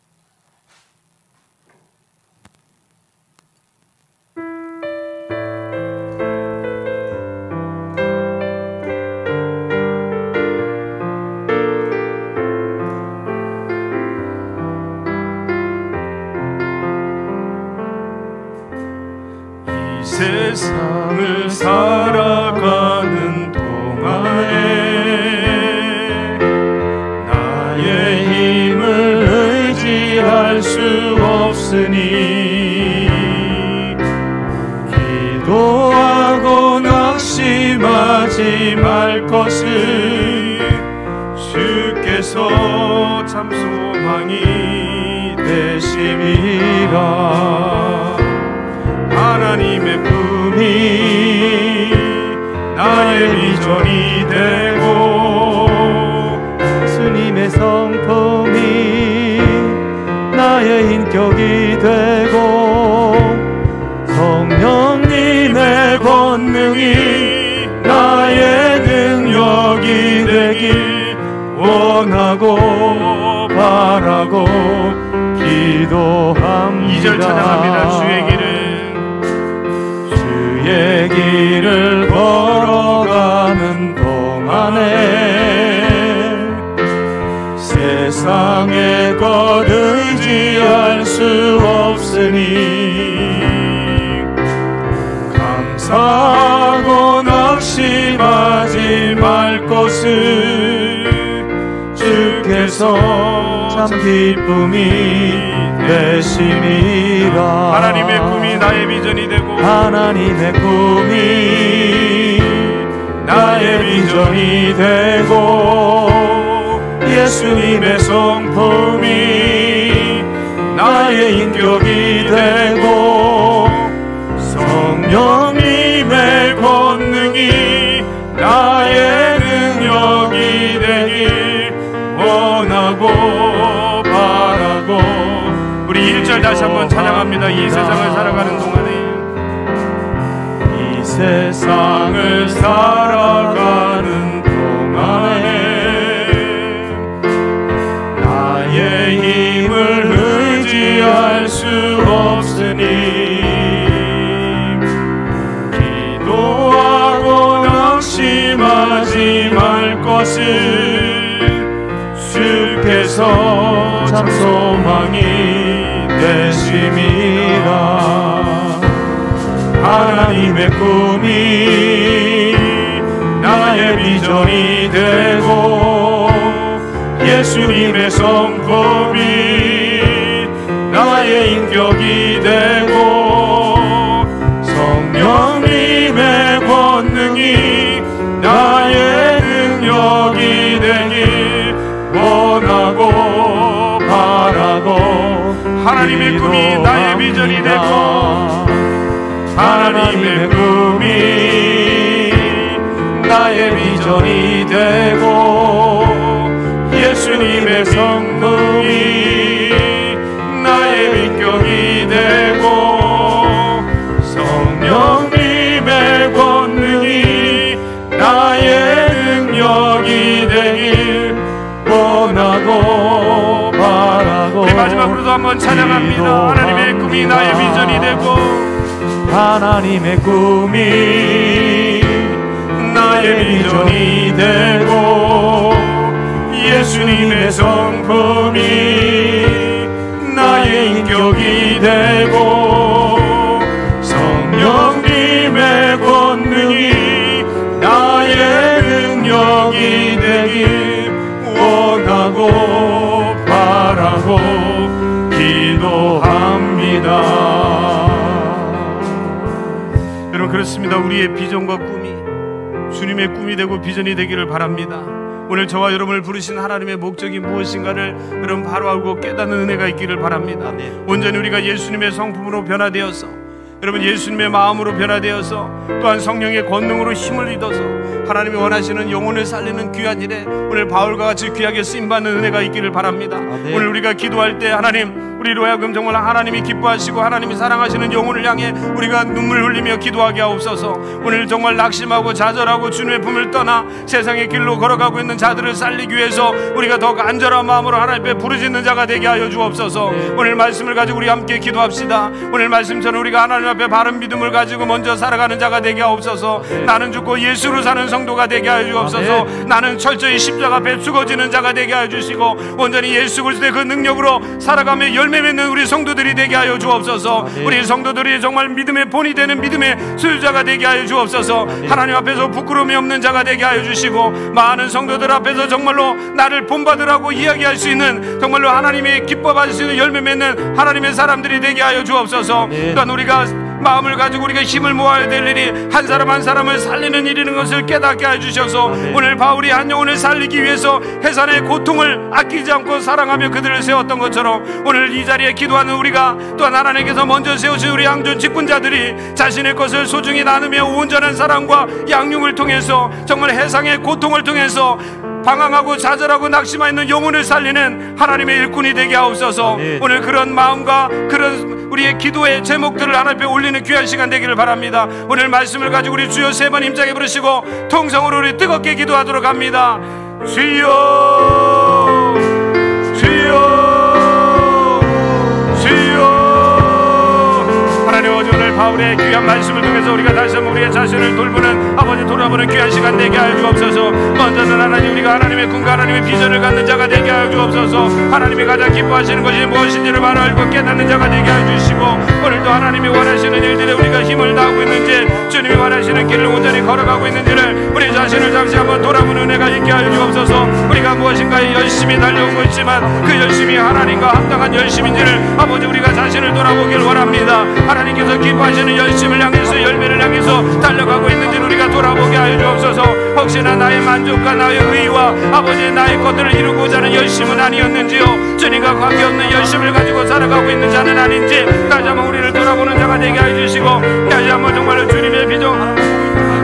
이 세상을 살아가는 동안에 할 수 없으니 기도하고 낙심하지 말 것을 주께서 참 소망이 되심이라. 하나님의 품이 나의 비전이 되고 예수님의 성품이 나의 인격이 되고 성령님의 권능이 나의 능력이 되길 원하고 바라고 기도합니다. 2절 찬양합니다. 주의 길을 걸어가는 동안 내 것 의지할 수 없으니 감사하고 낙심하지 말 것을 주께서 참 기쁨이 되심이라. 하나님의 꿈이 나의 비전이 되고 하나님의 꿈이 나의 비전이 되고 예수님의 성품이 나의 인격이 되고 성령님의 권능이 나의 능력이 되길 원하고 바라고. 우리 1절 다시 한번 찬양합니다. 이 세상을 살아가는 동안에 이 세상을 살아가는 동안에 나의 힘을 의지할 수 없으니 기도하고 낙심하지 말 것을 주께서 참 소망이 되심이라. 하나님의 꿈이 나의 비전이 되고 예수님의 성품이 나의 인격이 되고 성령님의 권능이 나의 능력이 되길 원하고 바라고. 하나님의 꿈이 나의 비전이 되고 하나님의 꿈이 나의 비전이 되고 예수님의 성품이 나의 인격이 되고 성령님의 권능이 나의 능력이 되길 원하고 바라고. 우리 마지막으로도 한번 찬양합니다. 하나님의 꿈이 나의 비전이 되고 하나님의 꿈이 나의 비전이 되고 예수님의 성품이 나의 인격이 되고 성령님의 권능이 나의 능력이 되길 원하고 바라고 기도합니다. 여러분, 그렇습니다. 우리의 비전과 꿈이 주님의 꿈이 되고 비전이 되기를 바랍니다. 오늘 저와 여러분을 부르신 하나님의 목적이 무엇인가를 여러분 바로 알고 깨닫는 은혜가 있기를 바랍니다. 온전히 우리가 예수님의 성품으로 변화되어서 여러분 예수님의 마음으로 변화되어서 또한 성령의 권능으로 힘을 얻어서 하나님이 원하시는 영혼을 살리는 귀한 일에 오늘 바울과 같이 귀하게 쓰임받는 은혜가 있기를 바랍니다. 오늘 우리가 기도할 때 하나님 우리로 하여금 정말 하나님이 기뻐하시고 하나님이 사랑하시는 영혼을 향해 우리가 눈물 흘리며 기도하게 하옵소서. 오늘 정말 낙심하고 좌절하고 주님의 품을 떠나 세상의 길로 걸어가고 있는 자들을 살리기 위해서 우리가 더 간절한 마음으로 하나님 앞에 부르짖는 자가 되게 하여 주옵소서. 오늘 말씀을 가지고 우리 함께 기도합시다. 오늘 말씀처럼 우리가 하나님 앞에 바른 믿음을 가지고 먼저 살아가는 자가 되게 하옵소서. 나는 죽고 예수로 사는 성도가 되게 하여 주옵소서. 나는 철저히 십자가 앞에 죽어지는 자가 되게 하여 주시고 온전히 예수 그리스도의 그 능력으로 살아가며 열매 맺는 우리 성도들이 되게 하여 주옵소서. 우리 성도들이 정말 믿음의 본이 되는 믿음의 소유자가 되게 하여 주옵소서. 하나님 앞에서 부끄러움이 없는 자가 되게 하여 주시고 많은 성도들 앞에서 정말로 나를 본받으라고 이야기할 수 있는 정말로 하나님이 기뻐 받을 수 있는 열매 맺는 하나님의 사람들이 되게 하여 주옵소서. 또한 우리가 마음을 가지고 우리가 힘을 모아야 될 일이 한 사람 한 사람을 살리는 일이라는 것을 깨닫게 해주셔서 오늘 바울이 한 영혼을 살리기 위해서 해산의 고통을 아끼지 않고 사랑하며 그들을 세웠던 것처럼 오늘 이 자리에 기도하는 우리가 또한 하나님께서 먼저 세우신 우리 양존 직분자들이 자신의 것을 소중히 나누며 온전한 사랑과 양육을 통해서 정말 해상의 고통을 통해서 방황하고 좌절하고 낙심하 있는 영혼을 살리는 하나님의 일꾼이 되게 하옵소서. 오늘 그런 마음과 그런 우리의 기도의 제목들을 하나님 앞에 올리는 귀한 시간 되기를 바랍니다. 오늘 말씀을 가지고 우리 주여 세 번 힘차게 부르시고 통성으로 우리 뜨겁게 기도하도록 합니다. 주여 주여 주여. 하나님 오늘 바울 우리의 귀한 말씀을 통해서 우리가 다시 한번 우리의 자신을 돌보는 아버지 돌아보는 귀한 시간 되게 하여 주옵소서. 먼저는 하나님 우리가 하나님의 꿈과 하나님의 비전을 갖는 자가 되게 하여 주옵소서. 하나님이 가장 기뻐하시는 것이 무엇인지를 바로 알고 깨닫는 자가 되게 하여 주시고, 오늘도 하나님이 원하시는 일들에 우리가 힘을 다하고 있는지, 주님이 원하시는 길을 온전히 걸어가고 있는지를 우리 자신을 잠시 한번 돌아보는 은혜가 있게 하여 주옵소서. 우리가 무엇인가에 열심히 달려오고 있지만 그 열심이 하나님과 합당한 열심인지를 아버지 우리가 자신을 돌아보길 원합니다. 하나님께서 기뻐하시는 열심을 향해서 열매를 향해서 달려가고 있는지를 우리가 돌아보게 하여 주옵소서. 혹시나 나의 만족과 나의 의와 아버지 나의 것들을 이루고자 하는 열심은 아니었는지요, 주님과 관계없는 열심을 가지고 살아가고 있는 자는 아닌지 다시 한번 우리를 돌아보는 자가 되게 하여 주시고, 다시 한번 정말로 주님의 비전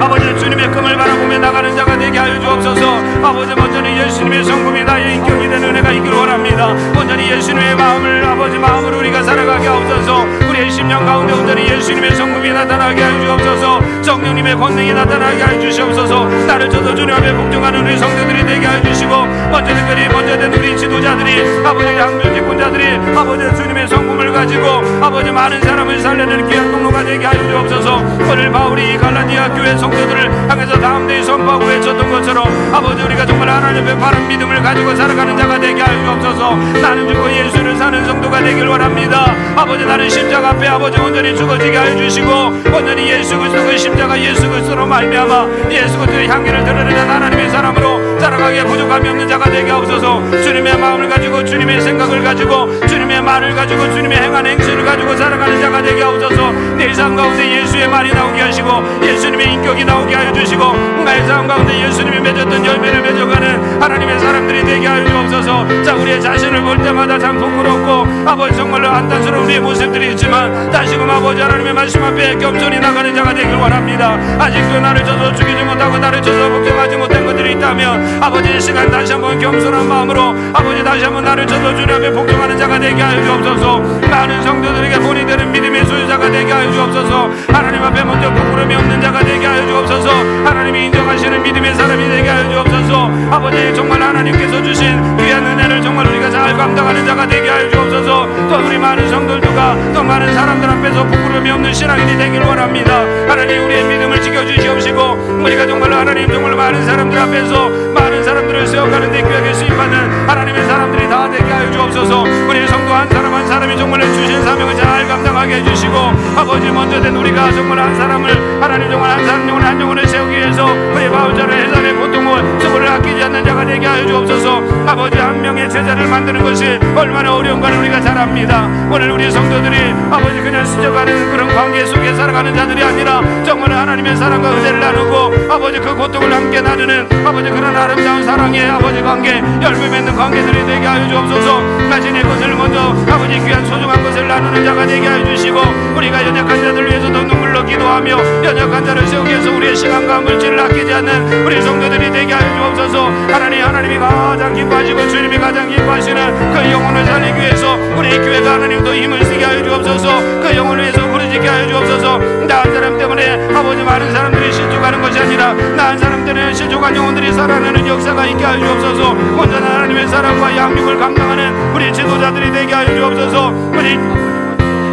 아버지 주님의 꿈을 바라보며 나가는 자가 되게 하여 주옵소서. 아버지 온전히 예수님의 성품이 나의 인격이 되는 은혜가 있기를 원합니다. 온전히 예수님의 마음을 아버지 마음으로 우리가 살아가게 하옵소서. 우리의 심령 가운데 온전히 예수님의 성품이 나타나게 하여 주옵소서. 성령님의 권능이 나타나게 하여 주시옵소서. 나를 저도 주님 앞에 복종하는 우리 성도들이 되게 하여 주시고, 먼저 특별히 먼저 된 우리 지도자들이 아버지 항변 직분자들이 아버지 주님의 성품을 가지고 아버지 많은 사람을 살려내는 귀한 통로가 되게 하여 주옵소서. 오늘 바울이 이 갈라디아 교회 성도들을 향해서 다음대에 선포하고 외쳤던 것처럼 아버지 우리가 정말 하나님 앞에 바른 믿음을 가지고 살아가는 자가 되게 하여 주옵소서. 나는 죽고 예수를 사는 성도가 되길 원합니다. 아버지 나는 십자가 앞에 아버지 온전히 죽어지게 하여 주시고, 온전히 예수 그리스도 그 십자가 예수 그리스도로 말미암아 예수 그리스도의 향기를 드러내는 하나님의 사람으로 살아가기에 부족함이 없는 자가 되게 하옵소서. 주님의 마음을 가지고 주님의 생각을 가지고 주님의 말을 가지고 주님의 행한 행실을 가지고 살아가는 자가 되게 하옵소서. 내 삶 가운데 예수의 말이 나오게 하시고 예수님의 인격이 나오게 하여 주시고, 나의 삶 가운데 예수님이 맺었던 열매를 맺어가는 하나님의 사람들이 되게 하여 주옵소서. 자, 우리의 자신을 볼 때마다 참 부끄럽고 아버지 정말로 안타스러운 우리의 모습들이 있지만 다시금 아버지 하나님의 말씀 앞에 겸손히 나가는 자가 되길 원합니다. 아직도 나를 저서 죽이지 못하고 나를 저서 복종하지 못한 것들이 있다면 아버지 이 시간 다시 한번 겸손한 마음으로 아버지 다시 한번 나를 저서 주님 앞에 복종하는 자가 되게 하여 주옵소서. 많은 성도들에게 본이 되는 믿음의 소유자가 되게 하여 주옵소서. 하나님 앞에 먼저 부끄러움이 없는 자가 되게 하여 주옵소서. 하나님이 인정하시는 믿음의 사람이 되게 하여 주옵소서. 아버지 정말 하나님께서 주신 귀한 은혜를 정말 우리가 잘 감당하는 자가 되게 하여 주옵소서. 또 우리 많은 성도들과 또 많은 사람들 앞에서 부끄러움이 없는 신앙인이 되길 원합니다. 하나님 우리의 믿음을 지켜주시옵시고, 우리가 정말 하나님 정말 많은 사람들 앞에서 많은 사람들을 세워가는 데 귀하게 쓰임받는 하나님의 사람들이 다 되게 하여 주옵소서. 우리 성도 한 사람 한 사람이 정말 주신 사명을 잘 감당하게 해주시고, 아버지 먼저 된 우리가 정말 한 사람을 하나님 정말 한 사람 영혼 한 영혼을 세우기 위해서 우리 바울처럼 해산의 고통을 수고를 아끼지 않는 자가 되게 하여 주옵소서. 아버지 한 명의 제자를 만드는 것이 얼마나 어려운가를 우리가 잘 압니다. 오늘 우리 성도들이 아버지 그냥 스쳐가는 그런 관계 속에 살아가는 자들이 아니라 정말 하나님의 사랑과 은혜를 나누고 아버지 그 고통을 함께 나누는 아버지 그런 아름다운 사랑의 아버지 관계, 열매 맺는 관계들이 되게 하여 주옵소서. 자신의 것을 먼저 아버지 귀한 소중한 것을 나누는 자가 되게 하여 주시고, 우리가 연약한 자들 위해서도 눈물로 기도하며 연약한 자를 세우기 위해서 우리의 시간과 물질을 아끼지 않는 우리 성도들이 되게 하여 주옵소서. 하나님이 가장 기뻐하시고 주님이 가장 기뻐하시는 그 영혼을 살리기 위해서 우리 교회가 하나님도 힘을 쓰게 하여 주옵소서. 그 영혼을 위해서 부르짖게 하여 주옵소서. 나 한 사람 때문에 아버지 많은 사람들이 실족하는 것이 아니라 나 한 사람 때문에 실족한 영혼들이 살아나는 역사가 있게 하여 주옵소서. 온전한 하나님의 사랑과 양육을 감당하는 우리 지도자들이 되게 하여 주옵소서. 우리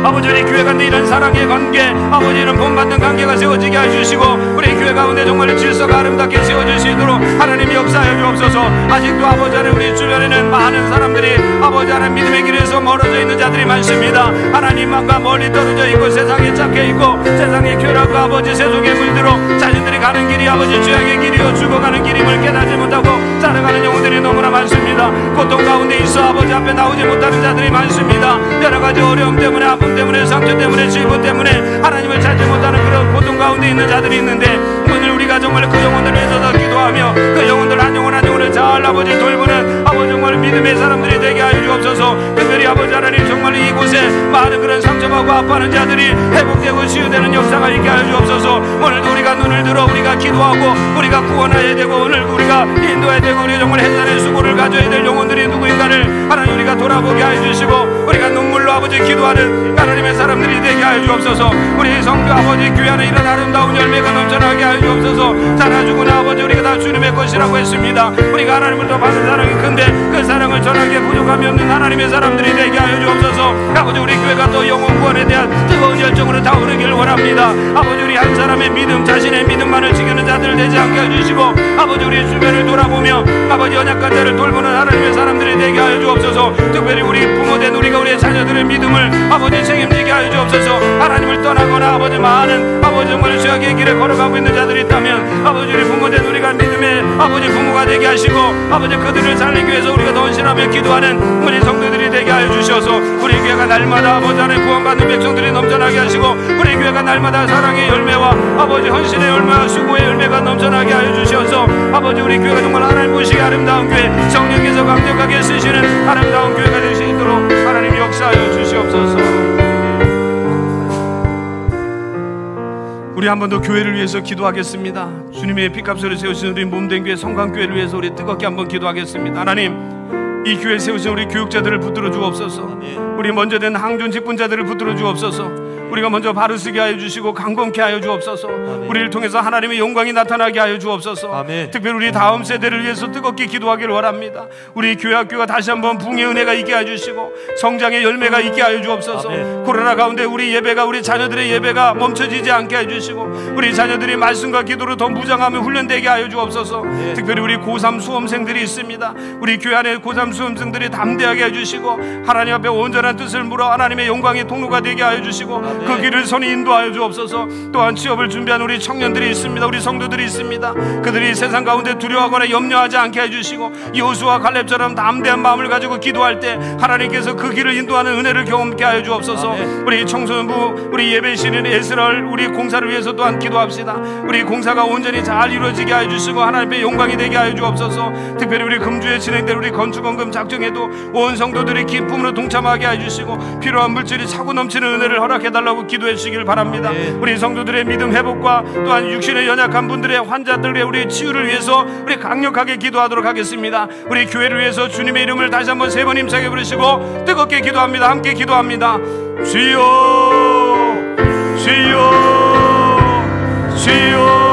아버지 우리 교회 가운데 이런 사랑의 관계, 아버지 이런 본받는 관계가 세워지게 해주시고, 우리 교회 가운데 정말 질서가 아름답게 세워질 수 있도록 하나님 역사해 주옵소서. 아직도 아버지 하나님 우리 주변에는 많은 사람들이 아버지 하나님 믿음의 길에서 멀어져 있는 자들이 많습니다. 하나님만과 멀리 떨어져 있고 세상에 착해 있고 세상의 쾌락과 아버지 세속의 물들어 자신들이 가는 길이 아버지 죄악의 길이요 죽어가는 길임을 깨닫지 못하고 살아가는 영혼들이 너무나 많습니다. 고통 가운데 있어 아버지 앞에 나오지 못하는 자들이 많습니다. 여러 가지 어려움 때문에 아픔 때문에 상처 때문에 질고 때문에 하나님을 찾지 못하는 그런 고통 가운데 있는 자들이 있는데, 오늘 우리가 정말 그 영혼들을 위해서 기도하며 그 영혼들 한 영혼 한 영혼을 잘 아버지 돌보는 아버지 정말 믿음의 사람들이 되게 하여 주옵소서. 특별히 아버지 하나님 정말 이곳에 많은 그런 상처받고 아파하는 자들이 회복되고 치유되는 역사가 있게 하여 주옵소서. 오늘도 우리가 눈을 들어 우리가 기도하고 우리가 구원해야 되고 오늘 우리가 인도해야 되고 우리 정말 해산의 수고를 가져야 될 영혼들이 누구인가를 하나님 우리가 돌아보게 하여 주시고, 우리가 눈물로 아버지 아버지 기도하는 하나님의 사람들이 되게 하여 주옵소서. 우리 성도 아버지 교회 안에 이런 아름다운 열매가 넘쳐나게 하여 주옵소서. 자라주고는 아버지 우리가 다 주님의 것이라고 했습니다. 우리가 하나님을 더 받은 사랑이 큰데 그 사랑을 전하기에 부족함이 없는 하나님의 사람들이 되게 하여 주옵소서. 아버지 우리 교회가 또 영혼 구원에 대한 뜨거운 열정으로 타오르기를 원합니다. 아버지 우리 한 사람의 믿음, 자신의 믿음만을 지키는 자들 되지 않게 해주시고, 아버지 우리 주변을 돌아보며 아버지 연약한 자를 돌보는 하나님의 사람들이 되게 하여 주옵소서. 특별히 우리 부모된 우리가 우리의 자녀들의 믿음을 아버지 책임지게 하여 주옵소서. 하나님을 떠나거나 아버지 많은 아버지 정말 죄악의 길에 걸어가고 있는 자들이 있다면 아버지 우리 부모된 우리가 믿음의 아버지 부모가 되게 하시고, 아버지 그들을 살리기 위해서 우리가 더 헌신하며 기도하는 우리 성도들이 되게 하여 주셔서 우리 교회가 날마다 아버지 안에 구원받는 백성들이 넘쳐나게 하시고, 우리 교회가 날마다 사랑의 열매와 아버지 헌신의 열매와 수고의 열매가 넘쳐나게 하여 주셔서 아버지 우리 교회가 정말 하나님 보시기에 아름다운 교회, 성령께서 강력하게 쓰시는 아름다운 교회가 될 수 있도록 하나님 역사하여 주시옵소서. 우리 한 번 더 교회를 위해서 기도하겠습니다. 주님의 피값으로 세우신 우리 몸된 교회 성강교회를 위해서 우리 뜨겁게 한번 기도하겠습니다. 하나님, 이 교회 세우신 우리 교육자들을 붙들어 주옵소서. 우리 먼저 된 항존 직분자들을 붙들어 주옵소서. 우리가 먼저 바로 쓰게 하여 주시고 강건케 하여 주옵소서. 우리를 통해서 하나님의 영광이 나타나게 하여 주옵소서. 아멘. 특별히 우리 다음 세대를 위해서 뜨겁게 기도하기를 원합니다. 우리 교회 학교가 다시 한번 붕의 은혜가 있게 하여 주시고 성장의 열매가 있게 하여 주옵소서. 아멘. 코로나 가운데 우리 예배가, 우리 자녀들의 예배가 멈춰지지 않게 하여 주시고, 우리 자녀들이 말씀과 기도로 더 무장하며 훈련되게 하여 주옵소서. 특별히 우리 고3 수험생들이 있습니다. 우리 교회 안에 고3 수험생들이 담대하게 해주시고 하나님 앞에 온전한 뜻을 물어 하나님의 영광의 통로가 되게 하여 주시고 그 길을 선히 인도하여 주옵소서. 또한 취업을 준비한 우리 청년들이 있습니다. 우리 성도들이 있습니다. 그들이 세상 가운데 두려워하거나 염려하지 않게 해주시고 여호수아와 갈렙처럼 담대한 마음을 가지고 기도할 때 하나님께서 그 길을 인도하는 은혜를 경험케 하여 주옵소서. 우리 청소년부, 우리 예배실인 에스라엘 우리 공사를 위해서 또한 기도합시다. 우리 공사가 온전히 잘 이루어지게 하여 주시고 하나님의 영광이 되게 하여 주옵소서. 특별히 우리 금주에 진행될 우리 건축원금 작정에도 온 성도들이 기쁨으로 동참하게 하여 주시고 필요한 물질이 차고 넘치는 은혜를 허락해달라고 기도해 주시길 바랍니다. 우리 성도들의 믿음 회복과 또한 육신의 연약한 분들의 환자들의 우리 치유를 위해서 우리 강력하게 기도하도록 하겠습니다. 우리 교회를 위해서 주님의 이름을 다시 한번 세 번 힘차게 부르시고 뜨겁게 기도합니다. 함께 기도합니다. 주여 주여 주여.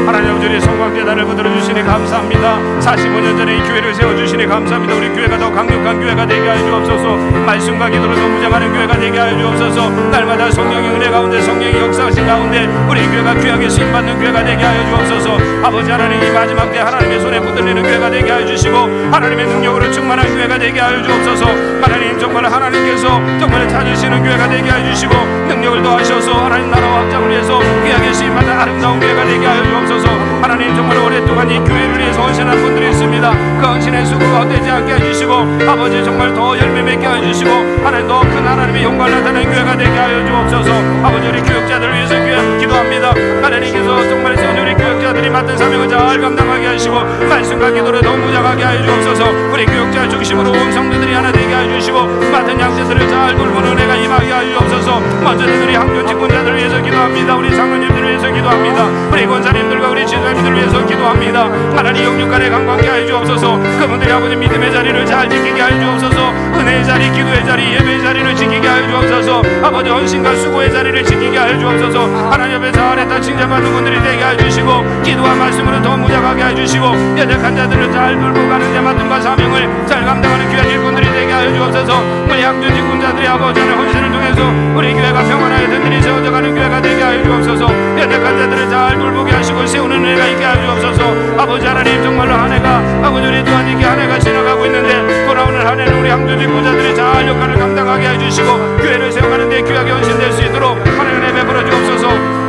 하나님 아버지 성광재단을 붙들어주시니 감사합니다. 45년 전에 이 교회를 세워주시니 감사합니다. 우리 교회가 더 강력한 교회가 되게 하여 주옵소서. 말씀과 기도로 더 무장하는 교회가 되게 하여 주옵소서. 날마다 성령의 은혜 가운데 성령의 역사하신 가운데 우리 교회가 귀하게 쓰임받는 교회가 되게 하여 주옵소서. 아버지 하나님, 이 마지막 때 하나님의 손에 붙들리는 교회가 되게 하여 주시고 하나님의 능력으로 충만한 교회가 되게 하여 주옵소서. 하나님, 정말 하나님께서 정말 찾으시는 교회가 되게 하여 주시고 능력을 더하셔서 하나님 나라와 확장을 위해서 귀하게 쓰임받는 아름다운 교회가 되게 하여 주옵소서. 하나님, 정말 오랫동안 이 교회를 위해서 헌신한 분들이 있습니다. 그 헌신의 수고가 헛되지 않게 해주시고 아버지 정말 더 열매 맺게 해주시고 하나님 더 큰 하나님의 영광을 나타내는 교회가 되게 하여 주옵소서. 아버지 우리 교육자들을 위해서 기도합니다. 하나님께서 정말 세운 우리 교육자들이 맡은 사명을 잘 감당하게 하시고 말씀과 기도를 더 무장하게 하여 주옵소서. 우리 교육자 중심으로 온 성도들이 하나 되게 하여 주시고 맡은 양떼들을 잘 돌보는 은혜가 임하게 하여 주옵소서. 먼저는 우리 학교 직분자들을 위해서 기도합니다. 우리 장로님들을 위해서 기도합니다. 우리 권사님들과 우리 지도자님들을 위해서 기도합니다. 하나님 영육간에 강건케 하여 주옵소서. 그분들이 아버지 믿음의 자리를 잘 지키게 하여 주옵소서. 은혜의 자리, 기도의 자리, 예배의 자리를 지키게 하여 주옵소서. 아버지 헌신과 수고의 자리를 지키게 하여 주옵소서. 하나님 앞에 잘했다 칭찬받는 분들이 되게 하여 주시고 기도와 말씀으로 더 무장하게 하여 주시고 연약한 자들을 잘 돌보 가는 자 맡음과 사명을 잘 감당하는 귀한 일꾼들이 되게 하여 주옵소서. 우리 학교 직분자들이 아버지 하나님 헌신을 통해서 우리 교회가 평안하게 든든히 세워져가는 교회가 되게 하여 주옵소서. 연약한 자들을 잘 돌보게 하시고 세우는 은혜가 있게 하여 주옵소서. 아버지 하나님, 정말로 한 해가 아버지 우리 또한 이렇게 한 해가 지나가고 있는데 돌아오는 한 해는 우리 학교 직분자들이 잘 역할을 감당하게 해주시고 교회를 세워가는 데 귀하게 헌신될 수 있도록 하나님 은혜 베풀어 주옵소서.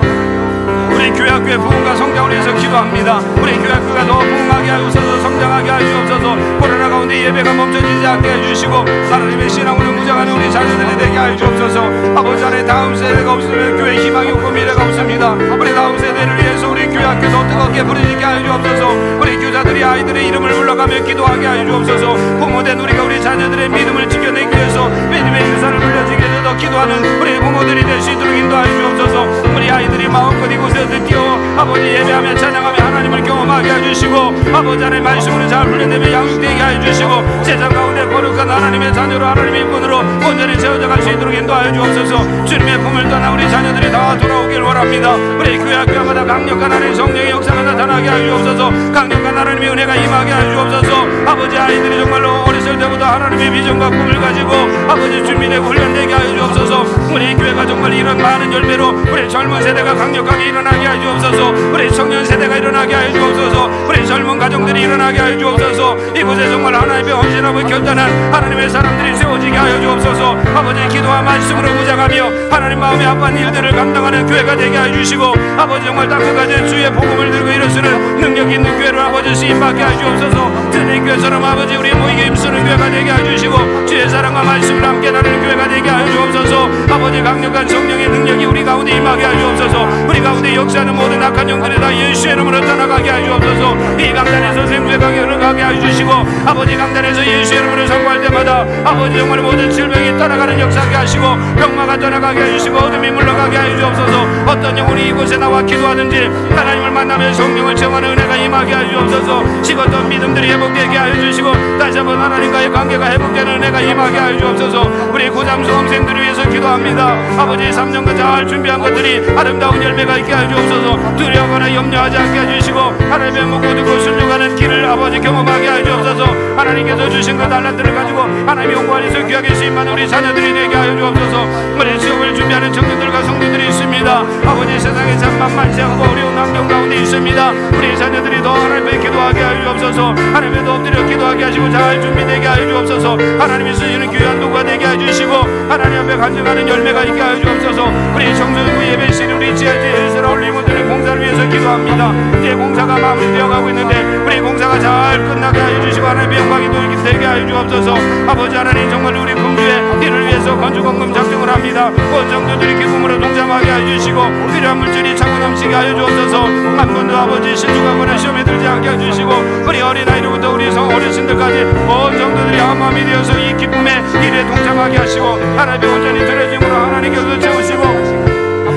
우리 교회 학교의 부흥과 성장을 위해서 기도합니다. 우리 교회 학교가 더 부흥하게 하옵소서. 성장하게 하시옵소서. 코로나 가운데 예배가 멈춰지지 않게 해주시고 하나님의 신앙으로 무장하는 우리 자녀들이 되게 하여 주옵소서. 아버지 하나님, 다음 세대가 없으면 교회 희망이 없고 미래가 없습니다. 우리 다음 세대를 위해서 우리 교회 학교 더 뜨겁게 부르짖게 하여 주옵소서. 우리 교사들이 아이들의 이름을 불러가며 기도하게 하여 주옵소서. 부모된 우리가 우리 자녀들의 믿음을 지켜내기 위해서 믿음의 인사를 물려주기 위해서 더 기도하는 우리 부모들이 될 수 있도록 인도하여 주옵소서. 우리 아이들이 마음껏 이곳에서 뛰어 아버지 예배하며 찬양하며 하나님을 경험하게 임하게 해주시고 아버지 하나님 말씀으로 잘 훈련되며 양육되게 해주시고 세상 가운데 거룩한 하나님의 자녀로 하나님의 일꾼으로 온전히 세워져 갈 수 있도록 인도하여 주옵소서. 주님의 품을 떠나 우리 자녀들이 다 돌아오길 원합니다. 우리 교회 학교마다 강력한 하나님의 성령의 역사가 나타나게 하여 주옵소서. 강력한 하나님의 은혜가 임하게 하여 주옵소서. 아버지 아이들이 정말로 어렸을 때부터 하나님의 비전과 꿈을 가지고 아버지 준비되고 훈련되게 하여 주옵소서. 우리 교회가 정말 이런 많은 열매로 우리 젊은 세대가 강력하게 일어나게 하여 주옵소서. 우리 청년 세대가 일어나게 하여 주옵소서. 우리 젊은 가정들이 일어나게 하여 주옵소서. 이곳에 정말 하나님의 헌신하고 결단한 하나님의 사람들이 세워지게 하여 주옵소서. 아버지 기도와 말씀으로 무장하며 하나님 마음에 아픈 일들을 감당하는 교회가 되게 하여 주시고 아버지 정말 땅끝까지 주의 복음을 들고 일어서는 능력 있는 교회로 아버지 쓰임받게 하여 주옵소서. 주님 교회처럼 아버지 우리 모이게 힘쓰는 교회가 되게 하여 주시고 주의 사랑과 말씀을 함께 나누는 교회가 되게 하여 주옵소서. 아버지 강력한 성령의 능력이 우리 가운데 임하게 하여 주옵소서. 우리 가운데 역사하는 모든 악한 영들이 다 예수의 이름으로 떠나가게 하여 주옵소서. 이 강단에서 생수의 강이 흘러가게 하여 주시고 아버지 강단에서 예수의 이름으로 선포할 때마다 아버지 정말 모든 질병이 떠나가는 역사하게 하시고 병마가 떠나가게 해주시고 어둠이 물러가게 하여 주옵소서. 어떤 영혼이 이곳에 나와 기도하든지 하나님을 만나며 성령을 체험하는 은혜가 임하게 하여 주옵소서. 식었던 믿음들이 회복되게 하여 주시고 다시 한번 하나님과의 관계가 회복되는 은혜가 임하게 하여 주옵소서. 우리 고3 수험생들을 위해서 기도합니다. 아버지 3년간 잘 준비한 것들이 아름다운 열매가 있게 하여 주옵소서. 두려워하거나 염려하지 않게 해주시고 하나님의 묵고 듣고 순종하는 길을 아버지 경험하게 하여 주옵소서. 하나님께서 주신 그 달란트를 가지고 하나님의 영광에서 귀하게 쓰임받는 우리 자녀들이 되게 하여 주옵소서. 우리 시험을 준비하는 청년들과 성도들이 있습니다. 아버지 세상에 참 만만치 않고 어려운 환경 가운데 있습니다. 우리 자녀들이 더 하나님께 기도하게 하여 주옵소서. 하나님께 더 엎드려 기도하게 하시고 잘 준비되게 하여 주옵소서. 하나님이 쓰시는 귀한 도구가 되게 하여 주시고 하나님 앞에 간증하는 열매가 있게 하여 주옵소서. 우리 청소년부 예배실 우리 지하철 에스라울 리모델링 공사를 위해서 기도합니다. 이제 공사가 마무리되어 가고 있는데 우리 공사가 잘 끝나게 하여 주시고 하나님의 영광이 되게 하여 주옵소서. 아버지 하나님 정말 우리 금주에 이를 위해서 건축원금 작성을 합니다. 원정도들이 기쁨으로 동참하게 하여 주시고 필요한 물질이 차고 넘치게 하여 주옵소서. 한 번도 아버지 실족하거나 시험에 들지 않게 하여 주시고 우리 어린아이로부터 우리 어르신들까지 온 정도들이 한 마음이 되어서 이 기쁨의 일에 동참하게 하시고 하나님의 온전히 드려짐으로 하나님께서 채우시고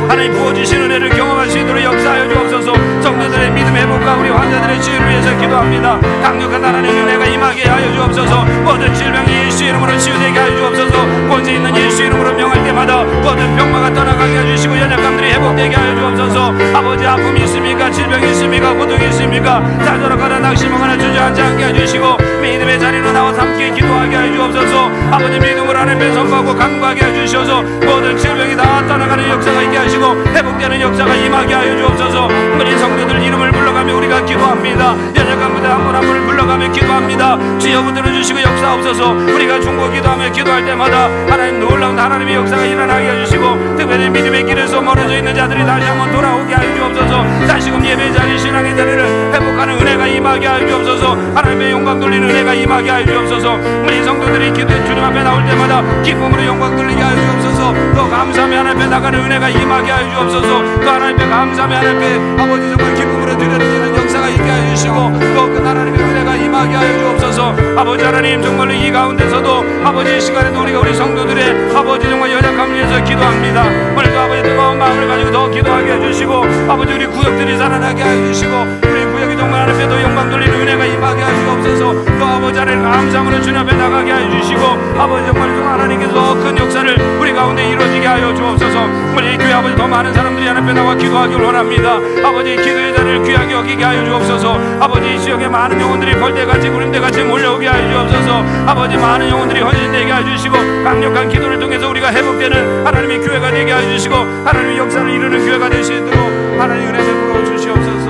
하나님 부어주신 은혜를 경험할 수 있도록 역사하여 주옵소서. 성도들의 믿음 회복과 우리 환자들의 치유를 위해서 기도합니다. 강력한 하나님의 은혜가 임하게 하여 주옵소서. 모든 질병이 예수 이름으로 치유되게 하여 주옵소서. 권세 있는 예수 이름으로 명할 때마다 모든 병마가 떠나가게 해주시고 연약감들이 회복되게 하여 주옵소서. 아버지 아픔이 있습니까? 질병이 있습니까? 고통이 있습니까? 좌절하거나 낙심하거나 주저앉지 않게 해주시고 믿음의 자리로 나와 함께 기도하게 하여 주옵소서. 아버지 믿음으로 하나님의 선포하고 강구하게 해주셔서 모든 질병이 다 떠나가는 역사가 있게 하시고 회복되는 역사가 임하게 하여 주옵소서. 우리 성도들 이름을 불러가며 우리가 기도합니다. 연약함보다 한 분 한 분을 불러가며 기도합니다. 주여 붙들어주시고 역사옵소서. 우리가 중보 기도하며 기도할 때마다 하나님 놀라운 하나님의 역사가 일어나게 해주시고 특별히 믿음의 길에서 멀어져 있는 자들이 다시 한번 돌아오게 하여 주옵소서. 다시금 예배 자리 신앙의 자리를 회복하는 은혜가 임하게 하여 주옵소서. 하나님의 영광 돌리는 은혜가 임하게 하여 주옵소서. 우리 성도들이 기도해 주님 앞에 나올 때마다 기쁨으로 영광 돌리게 하여 주옵소서. 또 감사하며 하나님 앞에 나가는 은혜가 임하게 하여 주옵소서. 또 하나님 앞에 감사하며 하나님 앞에 아버지 정말 기쁨으로 드려지는 역사가 있게 하여 주시고 또 그 하나님의 은혜가 임하게 하여 주옵소서. 아버지 하나님 정말로 이 가운데서도 아버지 이 시간에도 우리가 우리 성도들의 아버지 정말 연약함을 위해서 기도합니다. 오늘도 아버지 뜨거운 마음을 가지고 더 기도하게 해주시고 아버지 우리 구역들이 살아나게 해주시고 우리 구역이 정말 하나님께도 영광 돌리는 은혜가 임하게 하여 주옵소서. 또 아버지 하나님 감사함으로 주님 앞에 나가게 해주시고 아버지 정말 좀 하나님께서 큰 역사를 우리 가운데 이루어지게 하여 주옵소서. 우리 교회 아버지 더 많은 사람들이 하나님 앞에 나와 기도하기를 원합니다. 아버지 기도의 자리를 귀하게 여기게 하여 주옵소서. 아버지 이 지역에 많은 영혼들이 벌떼같이 구름대같이 몰려오게 하여 주옵소서. 아버지 많은 영혼들이 헌신되게 하여 주시고 강력한 기도를 통해서 우리가 회복되는 하나님의 교회가 되게 하여 주시고 하나님의 역사를 이루는 교회가 될 수 있도록 하나님의 은혜를 부어 주시옵소서.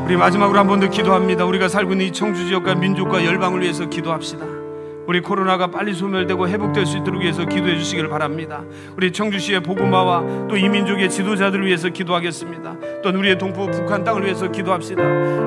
우리 마지막으로 한 번 더 기도합니다. 우리가 살고 있는 이 청주 지역과 민족과 열방을 위해서 기도합시다. 우리 코로나가 빨리 소멸되고 회복될 수 있도록 위해서 기도해 주시기를 바랍니다. 우리 청주시의 복음화와 또 이 민족의 지도자들을 위해서 기도하겠습니다. 또 우리의 동포 북한 땅을 위해서 기도합시다.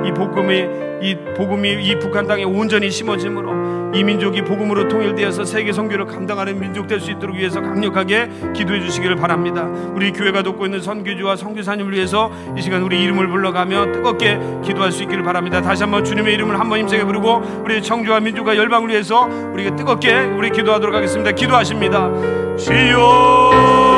이 복음이 이 북한 땅에 온전히 심어짐으로 이 민족이 복음으로 통일되어서 세계 선교를 감당하는 민족 될 수 있도록 위해서 강력하게 기도해 주시기를 바랍니다. 우리 교회가 돕고 있는 선교주와 선교사님을 위해서 이 시간 우리 이름을 불러가며 뜨겁게 기도할 수 있기를 바랍니다. 다시 한번 주님의 이름을 한번 힘세게 부르고 우리 청주와 민족과 열방을 위해서 우리가 뜨겁게 우리 기도하도록 하겠습니다. 기도하십니다. 주여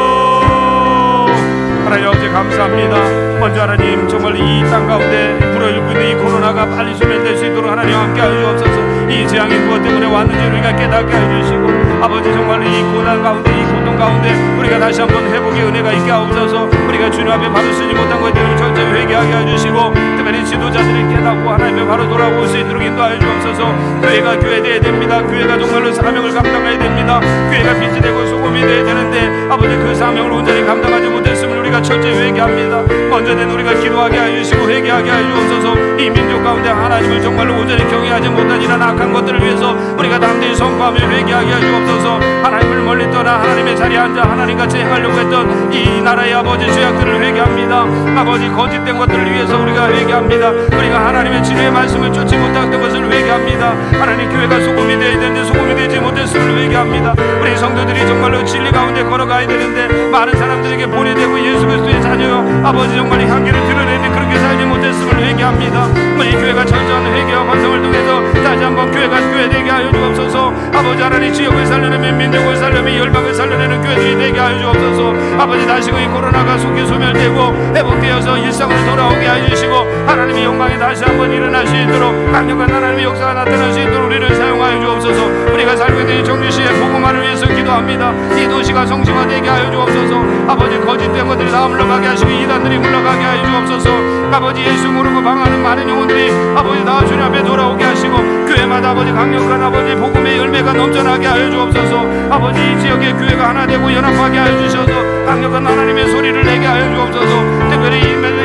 하나님 아버지 감사합니다. 먼저 하나님 정말 이 땅 가운데 불어일고 있는 이 코로나가 빨리 소멸될 수 있도록 하나님 함께 하여 주옵소서. 이 재앙이 무엇 때문에 왔는지 우리가 깨닫게 하여 주시고, 아버지 정말 이 고난 가운데 이 고통 가운데 우리가 다시 한번 회복의 은혜가 있게 하옵소서. 우리가 주님 앞에 바로 쓰지 못한 것에 대해 철저히 회개하게 해주시고, 특별히 지도자들이 깨닫고 하나님의 바로 돌아올 수 있도록 인도하여 주옵소서. 교회가 교회되어야 됩니다. 교회가 정말로 사명을 감당해야 됩니다. 교회가 빛이 되고 소금이 되어야 되는데 아버지 그 사명을 온전히 감당하지 못했음을 우리가 철저히 회개합니다. 먼저 된 우리가 기도하게 하여 주시고 회개하게 하여 주옵소서. 이 민족 가운데 하나님을 정말로 온전히 경외하지 못한 이런 악한 것들을 위해서 우리가 담대히 선포하며 회개하게 하여 주옵소서. 하나님을 멀리 떠나 하나님의 자리에 앉아 하나님같이 행하려고 했던 이 나라의 아버지 죄악들을 회개합니다. 아버지 거짓된 것들을 위해서 우리가 회개합니다. 우리가 하나님의 진리의 말씀을 쫓지 못했던 것을 회개합니다. 하나님 교회가 소금이 되어야 되는데 소금이 되지 못했음을 회개합니다. 우리 성도들이 정말로 진리 가운데 걸어가야 되는데 많은 사람들에게 보내되고 예수 그리스도의 자녀요 아버지 정말 향기를 드러내는데 그렇게 살지 못했음을 회개합니다. 우리 교회가 철저한 회개와 반성을 통해서 다시 한번 교회가 교회되게 하여 주옵소서. 아버지 하나님 지역을 살려내면 민족을 살려내면 열방을 살려내는 교회들이 되게 하여 주옵소서. 아버지 다시금 이 코로나가 속히 소멸되고 회복되어서 일상으로 돌아오게 하여 주시고 하나님의 영광이 다시 한번 일어날 수 있도록 강력한 하나님의 역사가 나타날 수 있도록 우리를 사용하여 주옵소서. 우리가 살고 있는 정주시의 복음화를 위해서 기도합니다. 이 도시가 성심화되게 하여 주옵소서. 아버지 거짓된 것들이 다 물러가게 하시고 이단들이 물러가게 하여 주옵소서. 아버지 예수 모르고 방하는 많은 영혼들이 아버지 다 주님 앞에 돌아오게 하시고 교회마다 아버지 강력한 아버지 복음의 열매가 넘쳐나게 하여 주옵소서. 아버지 이 지역의 교회가 하나 되고 연합하게 하여 주셔서 강력한 하나님의 소리를 내게 하여 주옵소서. 특별히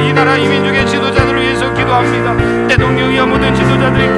이 나라 이 민족의 지도자들을 위해서 기도합니다. 대통령이여 모든 지도자들이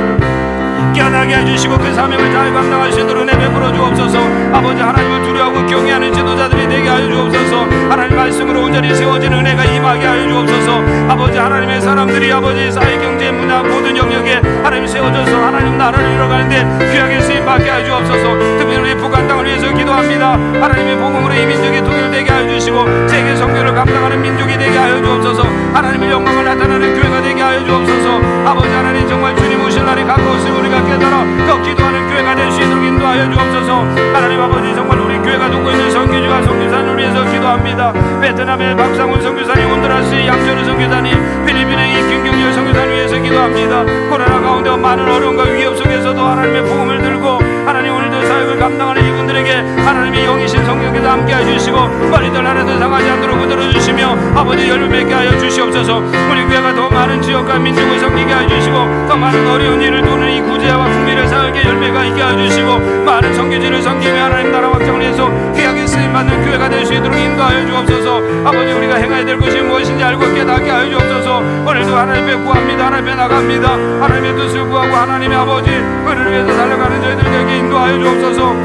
깨어나게 해주시고 그 사명을 잘 감당할 수 있도록 내베풀어 주옵소서. 아버지 하나님을 두려워하고 경외하는 지도자들이 되게 하여 주옵소서. 하나님 말씀으로 온전히 세워진 은혜가 임하게 하여 주옵소서. 아버지 하나님의 사람들이 아버지 사회 경제 문화 모든 영역에 하나님 세워져서 하나님 나라를 이뤄가는데 귀하게 쓰임받게 하여 주옵소서. 특별히 우리 북한 땅을 위해서 기도합니다. 하나님의 복음으로 이 민족이 통일되게 하여 주시고 세계 선교를 감당하는 민족이 되게 하여 주옵소서. 하나님의 영광을 나타내는 교회가 되게 하여 주옵소서. 아버지 하나님 정말 주님 오실 날이 가까웠으니 우리가 깨달아 더 기도하는 교회가 될 수 있도록 인도하여 주옵소서. 하나님 아버지 정말 우리 교회가 돕고 있는 선교주와 선교사를 위해서 기도합니다. 베트남의 박상훈 선교사님, 혼두라스의 양철우 선교사님, 필리핀의 이 김경열 선교사를 위해서 기도합니다. 코로나 가운데 많은 어려움과 위협 속에서도 하나님의 복음을 들고 하나님 오늘도 사역을 감당하는 이분들에게 하나님의 영이신 성령께서 함께 해주시고 빨리들 하나도 상하지 않도록 붙들어주시며 아버지 열매맺게 하여 주시옵소서. 우리 교회가 더 많은 지역과 민족을 섬기게 하여 주시고 더 많은 어려운 일을 도는 이 구제와 국민을 사역의 열매가 있게 하여 주시고 많은 선교지를 섬기며 하나님 나라 확장을 위해서 귀하게 쓰임받는 교회가 될 수 있도록 인도하여 주옵소서. 아버지 우리가 행해야 될 것이 무엇인지 알고 깨닫게 하여 주옵소서. 오늘도 하나님께 구합니다. 하나님께 나갑니다. 하나님의 뜻을 구하고 하나님의 아버지 은혜를 위해서 달려가는 저희들에게 인도하여 주옵소서.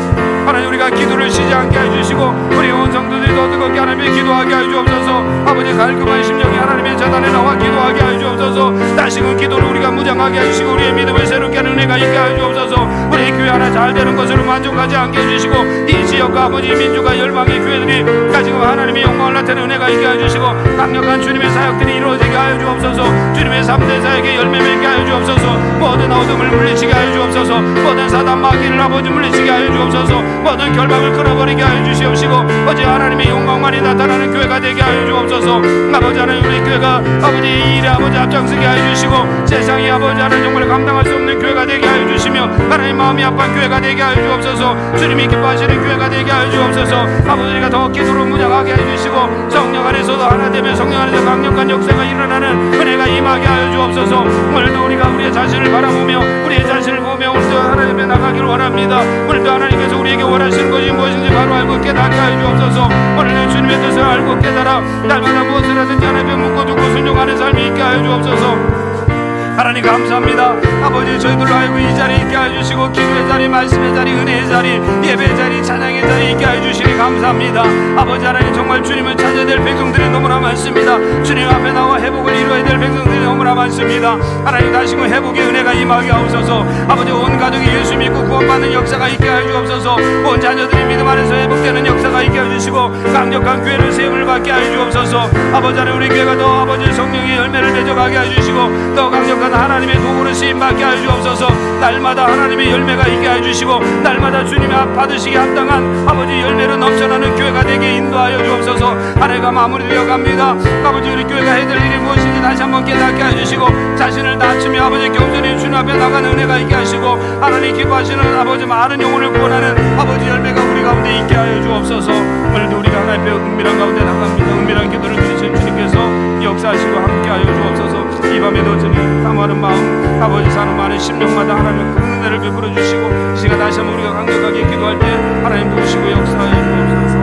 하나님 우리가 기도를 쉬지 않게 해주시고 우리 온 성도들이 더 뜨겁게 하나님의 기도하게 하여 주옵소서. 아버지 갈급한 심령이 하나님의 재단에 나와 기도하게 하여 주옵소서. 다시금 기도를 우리가 무장하게 해주시고 우리의 믿음을 새롭게 하는 은혜가 있게 하여 주옵소서. 우리 교회 하나 잘 되는 것으로 만족하지 않게 해주시고 이 지역과 아버지 민족과 열방의 교회들이 가지고 하나님의 영광을 나타내는 은혜가 있게 하여 주시고 강력한 주님의 사역들이 이루어지게 하여 주옵소서. 주님의 3대 사역의 열매 맺게 하여 주옵소서. 모든 어둠을 물리치게 하여 주옵소서. 모든 사단 마귀를 아버지 물리치게 하여 주옵소서. 모든 결박을 끊어버리게 하여 주시옵시고 어제 하나님의 영광만이 나타나는 교회가 되게 하여 주옵소서. 아버지 하나님 우리 교회가 아버지 이 일에 아버지 앞장서게 하여 주시고 세상이 아버지 하나님 정말 감당할 수 없는 교회가 되게 하여 주시며 하나님 마음이 아픈 교회가 되게 하여 주옵소서. 주님이 기뻐하시는 교회가 되게 하여 주옵소서. 아버지가 더 기도로 무장하게 하여 주시고 성령 안에서도 하나 되면 성령 안에서 강력한 역사가 일어나는 은혜가 임하게 하여 주옵소서. 오늘도 우리가 우리의 자신을 바라보며 우리의 자신을 보며 오늘도 하나님께 나가기를 원합니다. 오늘도 하나님께서 우리에게 원하시는 것이 무엇인지 바로 알고 깨닫게 하여 주옵소서. 오늘은 주님의 뜻을 알고 깨달아 날마다 무엇을 하든지 하나님께 묻고 듣고 순종하는 삶이 있게 하여 주옵소서. 하나님 감사합니다. 아버지 저희들로 하여금 이 자리에 있게 해주시고 기도의 자리, 말씀의 자리, 은혜의 자리, 예배의 자리, 찬양의 자리에 있게 해주시니 감사합니다. 아버지 하나님 정말 주님을 찾아야 될 백성들이 너무나 많습니다. 주님 앞에 나와 회복을 이루어야 될 백성들이 너무나 많습니다. 하나님 다시금 회복의 은혜가 임하게 하옵소서. 아버지 온 가족이 예수 믿고 구원받는 역사가 있게 하여 주옵소서. 온 자녀들이 믿음 안에서 회복되는 역사가 있게 하여 주시고 강력한 교회를 세움을 받게 하여 주옵소서. 아버지 하나님 우리 교회가 더 아버지 성령의 열매를 맺어가게 하여 주시고 더 강력한 하나님의 도구로 쓰임받게 하여 주옵소서. 날마다 하나님의 열매가 있게 하여 주시고 날마다 주님의 받으시기 합당한 아버지 열매로 넘쳐나는 교회가 되게 인도하여 주옵소서. 한 해가 마무리되어 갑니다. 아버지 우리 교회가 해야 될 일이 무엇인지 다시 한번 깨닫게 하여 주시고 자신을 낮추며 아버지 겸손히 주님 앞에 나가는 은혜가 있게 하시고 하나님 기뻐하시는 아버지 많은 영혼을 구원하는 아버지 열매가 우리 가운데 있게 하여 주옵소서. 오늘도 우리가 하나님의 은밀한 가운데 나갑니다. 은밀한 기도를 드리신 주님께서 역사하시고 함께 하여 주옵소서. 이 밤에도 주님 사모하는 마음 아버지 사는 많은 심령마다 하나님의 큰 은혜를 베풀어 주시고 이 시간 다시 한번 우리가 강력하게 기도할 때 하나님 도우시고 역사하여 주옵소서.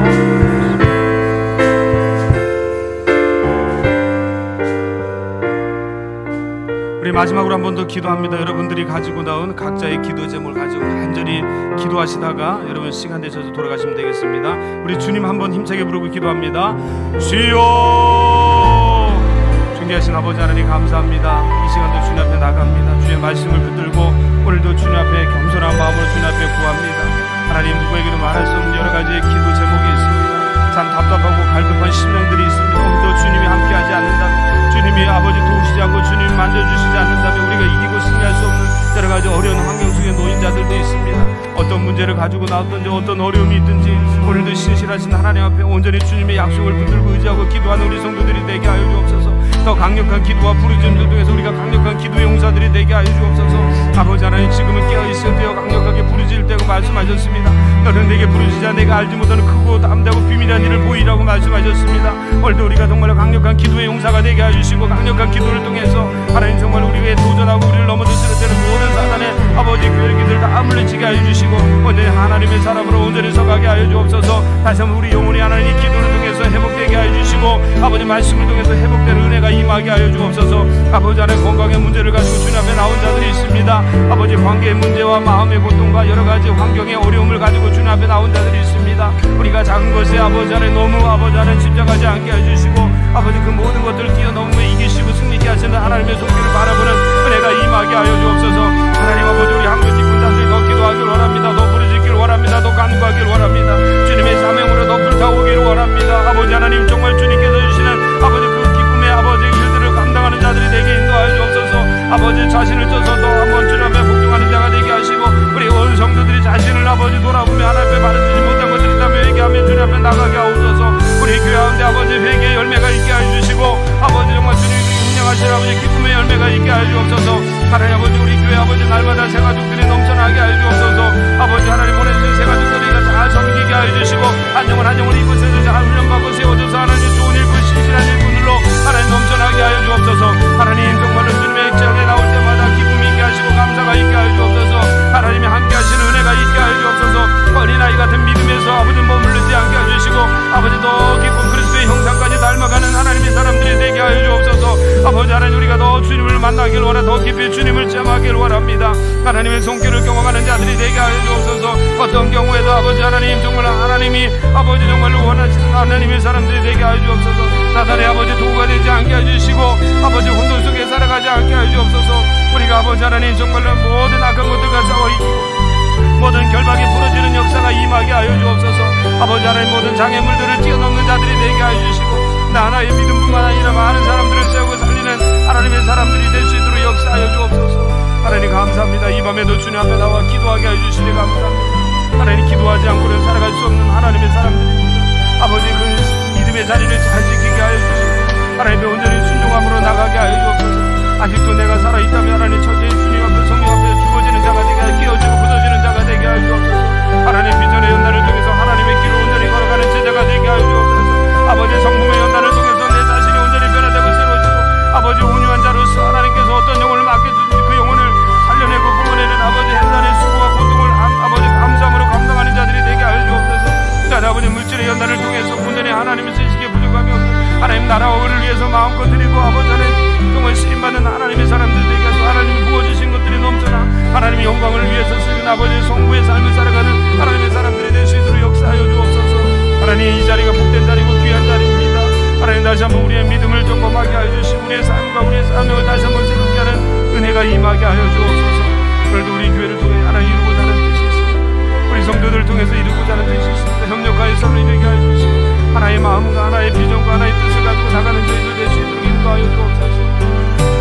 우리 마지막으로 한 번 더 기도합니다. 여러분들이 가지고 나온 각자의 기도 제목을 가지고 간절히 기도하시다가 여러분 시간 되셔서 돌아가시면 되겠습니다. 우리 주님 한번 힘차게 부르고 기도합니다. 주여. 존귀하신 아버지 하나님 감사합니다. 이 시간도 주님 앞에 나갑니다. 주의 말씀을 붙들고 오늘도 주님 앞에 겸손한 마음으로 주님 앞에 구합니다. 하나님 누구에게도 말할 수 없는 여러 가지의 기도 제목이 있습니다. 참 답답하고 갈급한 심령들이 있습니다. 오늘도 주님이 함께하지 않는다면 주님이 아버지 도우시지 않고 주님이 만져주시지 않는다면 우리가 이기고 승리할 수 없는 여러 가지 어려운 환경 속에 놓인 자들도 있습니다. 어떤 문제를 가지고 나왔든지 어떤 어려움이 있든지 오늘도 신실하신 하나님 앞에 온전히 주님의 약속을 붙들고 의지하고 기도하는 우리 성도들이 되게 하여 주옵소서. 더 강력한 기도와 부르짖음을 통해서 우리가 강력한 기도의 용사들이 되게 하여 주옵소서. 아버지 하나님 지금은 깨어있을 때요 강력하게 부르짖을 때고 말씀하셨습니다. 너는 내게 부르짖자 내가 알지 못하는 크고 담대하고 비밀한 일을 보이라고 말씀하셨습니다. 오늘도 우리가 정말로 강력한 기도의 용사가 되게 하여 주시고 강력한 기도를 통해서 하나님 정말 우리에게 도전하고 우리를 넘어뜨리려 되는 모든 사단의 아버지 괴력이들 다 물리치게 하여 주시고 온전히 하나님의 사람으로 온전히 서가게 하여 주옵소서. 다시 한번 우리 영혼이 하나님의 기도를 통해서 회복되게 하여 주시고 아버지 말씀을 통해서 회복되는 은혜가 임하게 하여 주옵소서. 아버지 하나님 건강의 문제를 가지고 주님 앞에 나온 자들이 있습니다. 아버지 관계의 문제와 마음의 고통과 여러 가지 환경의 어려움을 가지고 주님 앞에 나온 자들이 있습니다. 우리가 작은 것에 아버지 하나님 너무 아버지 하나님 집착하지 않게 해주시고 아버지 그 모든 것들을 뛰어넘으며 이기시고 승리케 하시는 하나님의 손길을 바라보는 은혜가 임하게 하여 주옵소서. 하나님 아버지 우리 한국 직분자들이 더 기도하길 원합니다. 더 부르짖길 원합니다. 더 간구하길 원합니다. 주님의 사명으로 더 불타오길 원합니다. 아버지 하나님 정말 주님께서 주시는 아버지 그 기쁨의 아버지 일들을 감당하는 자들이 되게 인도하여 주옵소서. 아버지 자신을 쪄서 더 한번 주님 앞에 복종하는 자가 되게 하시고 우리 온 성도들이 자신을 아버지 돌아보며 하나님 앞에 바르지 못한 것들이 있다며 회개하며 주님 앞에 나가게 하옵소서. 우리 교회 가운데 아버지 회개의 열매가 있게 하여 주시고 아버지 정말 주님이 운영하신 아버지 기쁨의 열매가 있게 하여 주옵소서. 하나님 아버지 우리 교회 아버지 날마다 새가족들이 넘쳐나게 하여 주옵소서. 아버지 하나님 보내주신 새가족들이가 잘 섬기게 하여 주시고 한 영혼 이곳에서 잘 훈련받고 세워져서 하나님 좋은 일꾼 신실한 일꾼들로 하나님 넘쳐나게 하여 주옵소서. 하나님 정말로 주님의 액정에 나올 때마다 기쁨이 있게 하시고 감사가 있게 하여 주옵소서. 하나님이 함께 하시는 은혜가 있게 하여 주옵소서. 어린아이 같은 믿음에서 아버지 머무르지 않게 해주시고 아버지 더 기쁜 그리스도의 형상까지 닮아가는 하나님의 사람들이 되게 하여 주옵소서. 아버지 하나님 우리가 더 주님을 만나길 원하 더 깊이 주님을 체험하길 원합니다. 하나님의 손길을 경험하는 자들이 되게 하여 주옵소서. 어떤 경우에도 아버지 하나님 정말 하나님이 아버지 정말로 원하시는 하나님의 사람들이 되게 하여 주옵소서. 사단의 아버지 도구가 되지 않게 해주시고 아버지 혼돈 속에 살아가지 않게 하여 주옵소서. 우리가 아버지 하나님 정말로 모든 악한 것들과 싸워있고 모든 결박이 부러지는 역사가 임하게 하여 주옵소서. 아버지 하나님 모든 장애물들을 뛰어넘는 자들이 되게 하여 주시고 나 하나의 믿음뿐만 아니라 많은 사람들을 세우고 살리는 하나님의 사람들이 될 수 있도록 역사하여 주옵소서. 하나님 감사합니다. 이 밤에도 주님 앞에 나와 기도하게 하여 주시니 감사합니다. 하나님 기도하지 않고는 살아갈 수 없는 하나님의 사람들입니다. 아버지 그 믿음의 자리를 잘 지키게 하여 주시고 하나님의 온전히 순종함으로 나가게 하여 주옵소서. 아직도 내가 살아있다면 하나님 천지의 주님 앞에 성령 앞에 죽어지는 자가 되게 하여 깨어지고 굳어지는 자가 되게 하여 주옵소서. 하나님 비전의 연단을 통해서 하나님의 길을 온전히 걸어가는 제자가 되게 하여 주옵소서. 아버지 성품의 연단을 통해서 내 자신이 온전히 변화되고 새로워지고 아버지 온유한 자로서 하나님께서 어떤 영혼을 맡겨주든지 그 영혼을 살려내고 구원해낸 아버지 hen단의 수고와 고통을 아버지 감사함으로 감당하는 자들이 되게 하여 주옵소서. 아버지 물질의 연단을 통해서 온전히 하나님의 쓰시기에 부족함이 없고 하나님 나라와 의를 위해서 마음껏 드리고 아버지 하나님 정말 쓰임받는 하나님의 사람들 되게 하시고 하나님이 부어주신 것들이 넘쳐나 하나님의 영광을 위해서 쓰는 아버지 성부의 삶을 살아가는 하나님의 사람들이 될 수 있도록 역사하여 주옵소서. 하나님 이 자리가 복된 자리고 귀한 자리입니다. 하나님 다시 한번 우리의 믿음을 점검하게 하여 주시고 우리의 삶과 우리의 사명을 다시 한번 새롭게 하는 은혜가 임하게 하여 주옵소서. 오늘도 우리 교회를 통해 하나님 이루고자 하는 뜻이 하나의 마음과 하나의 비전과 하나의 뜻을 가지고 나가는 저희들 될 수 있도록 인도하여 주옵소서.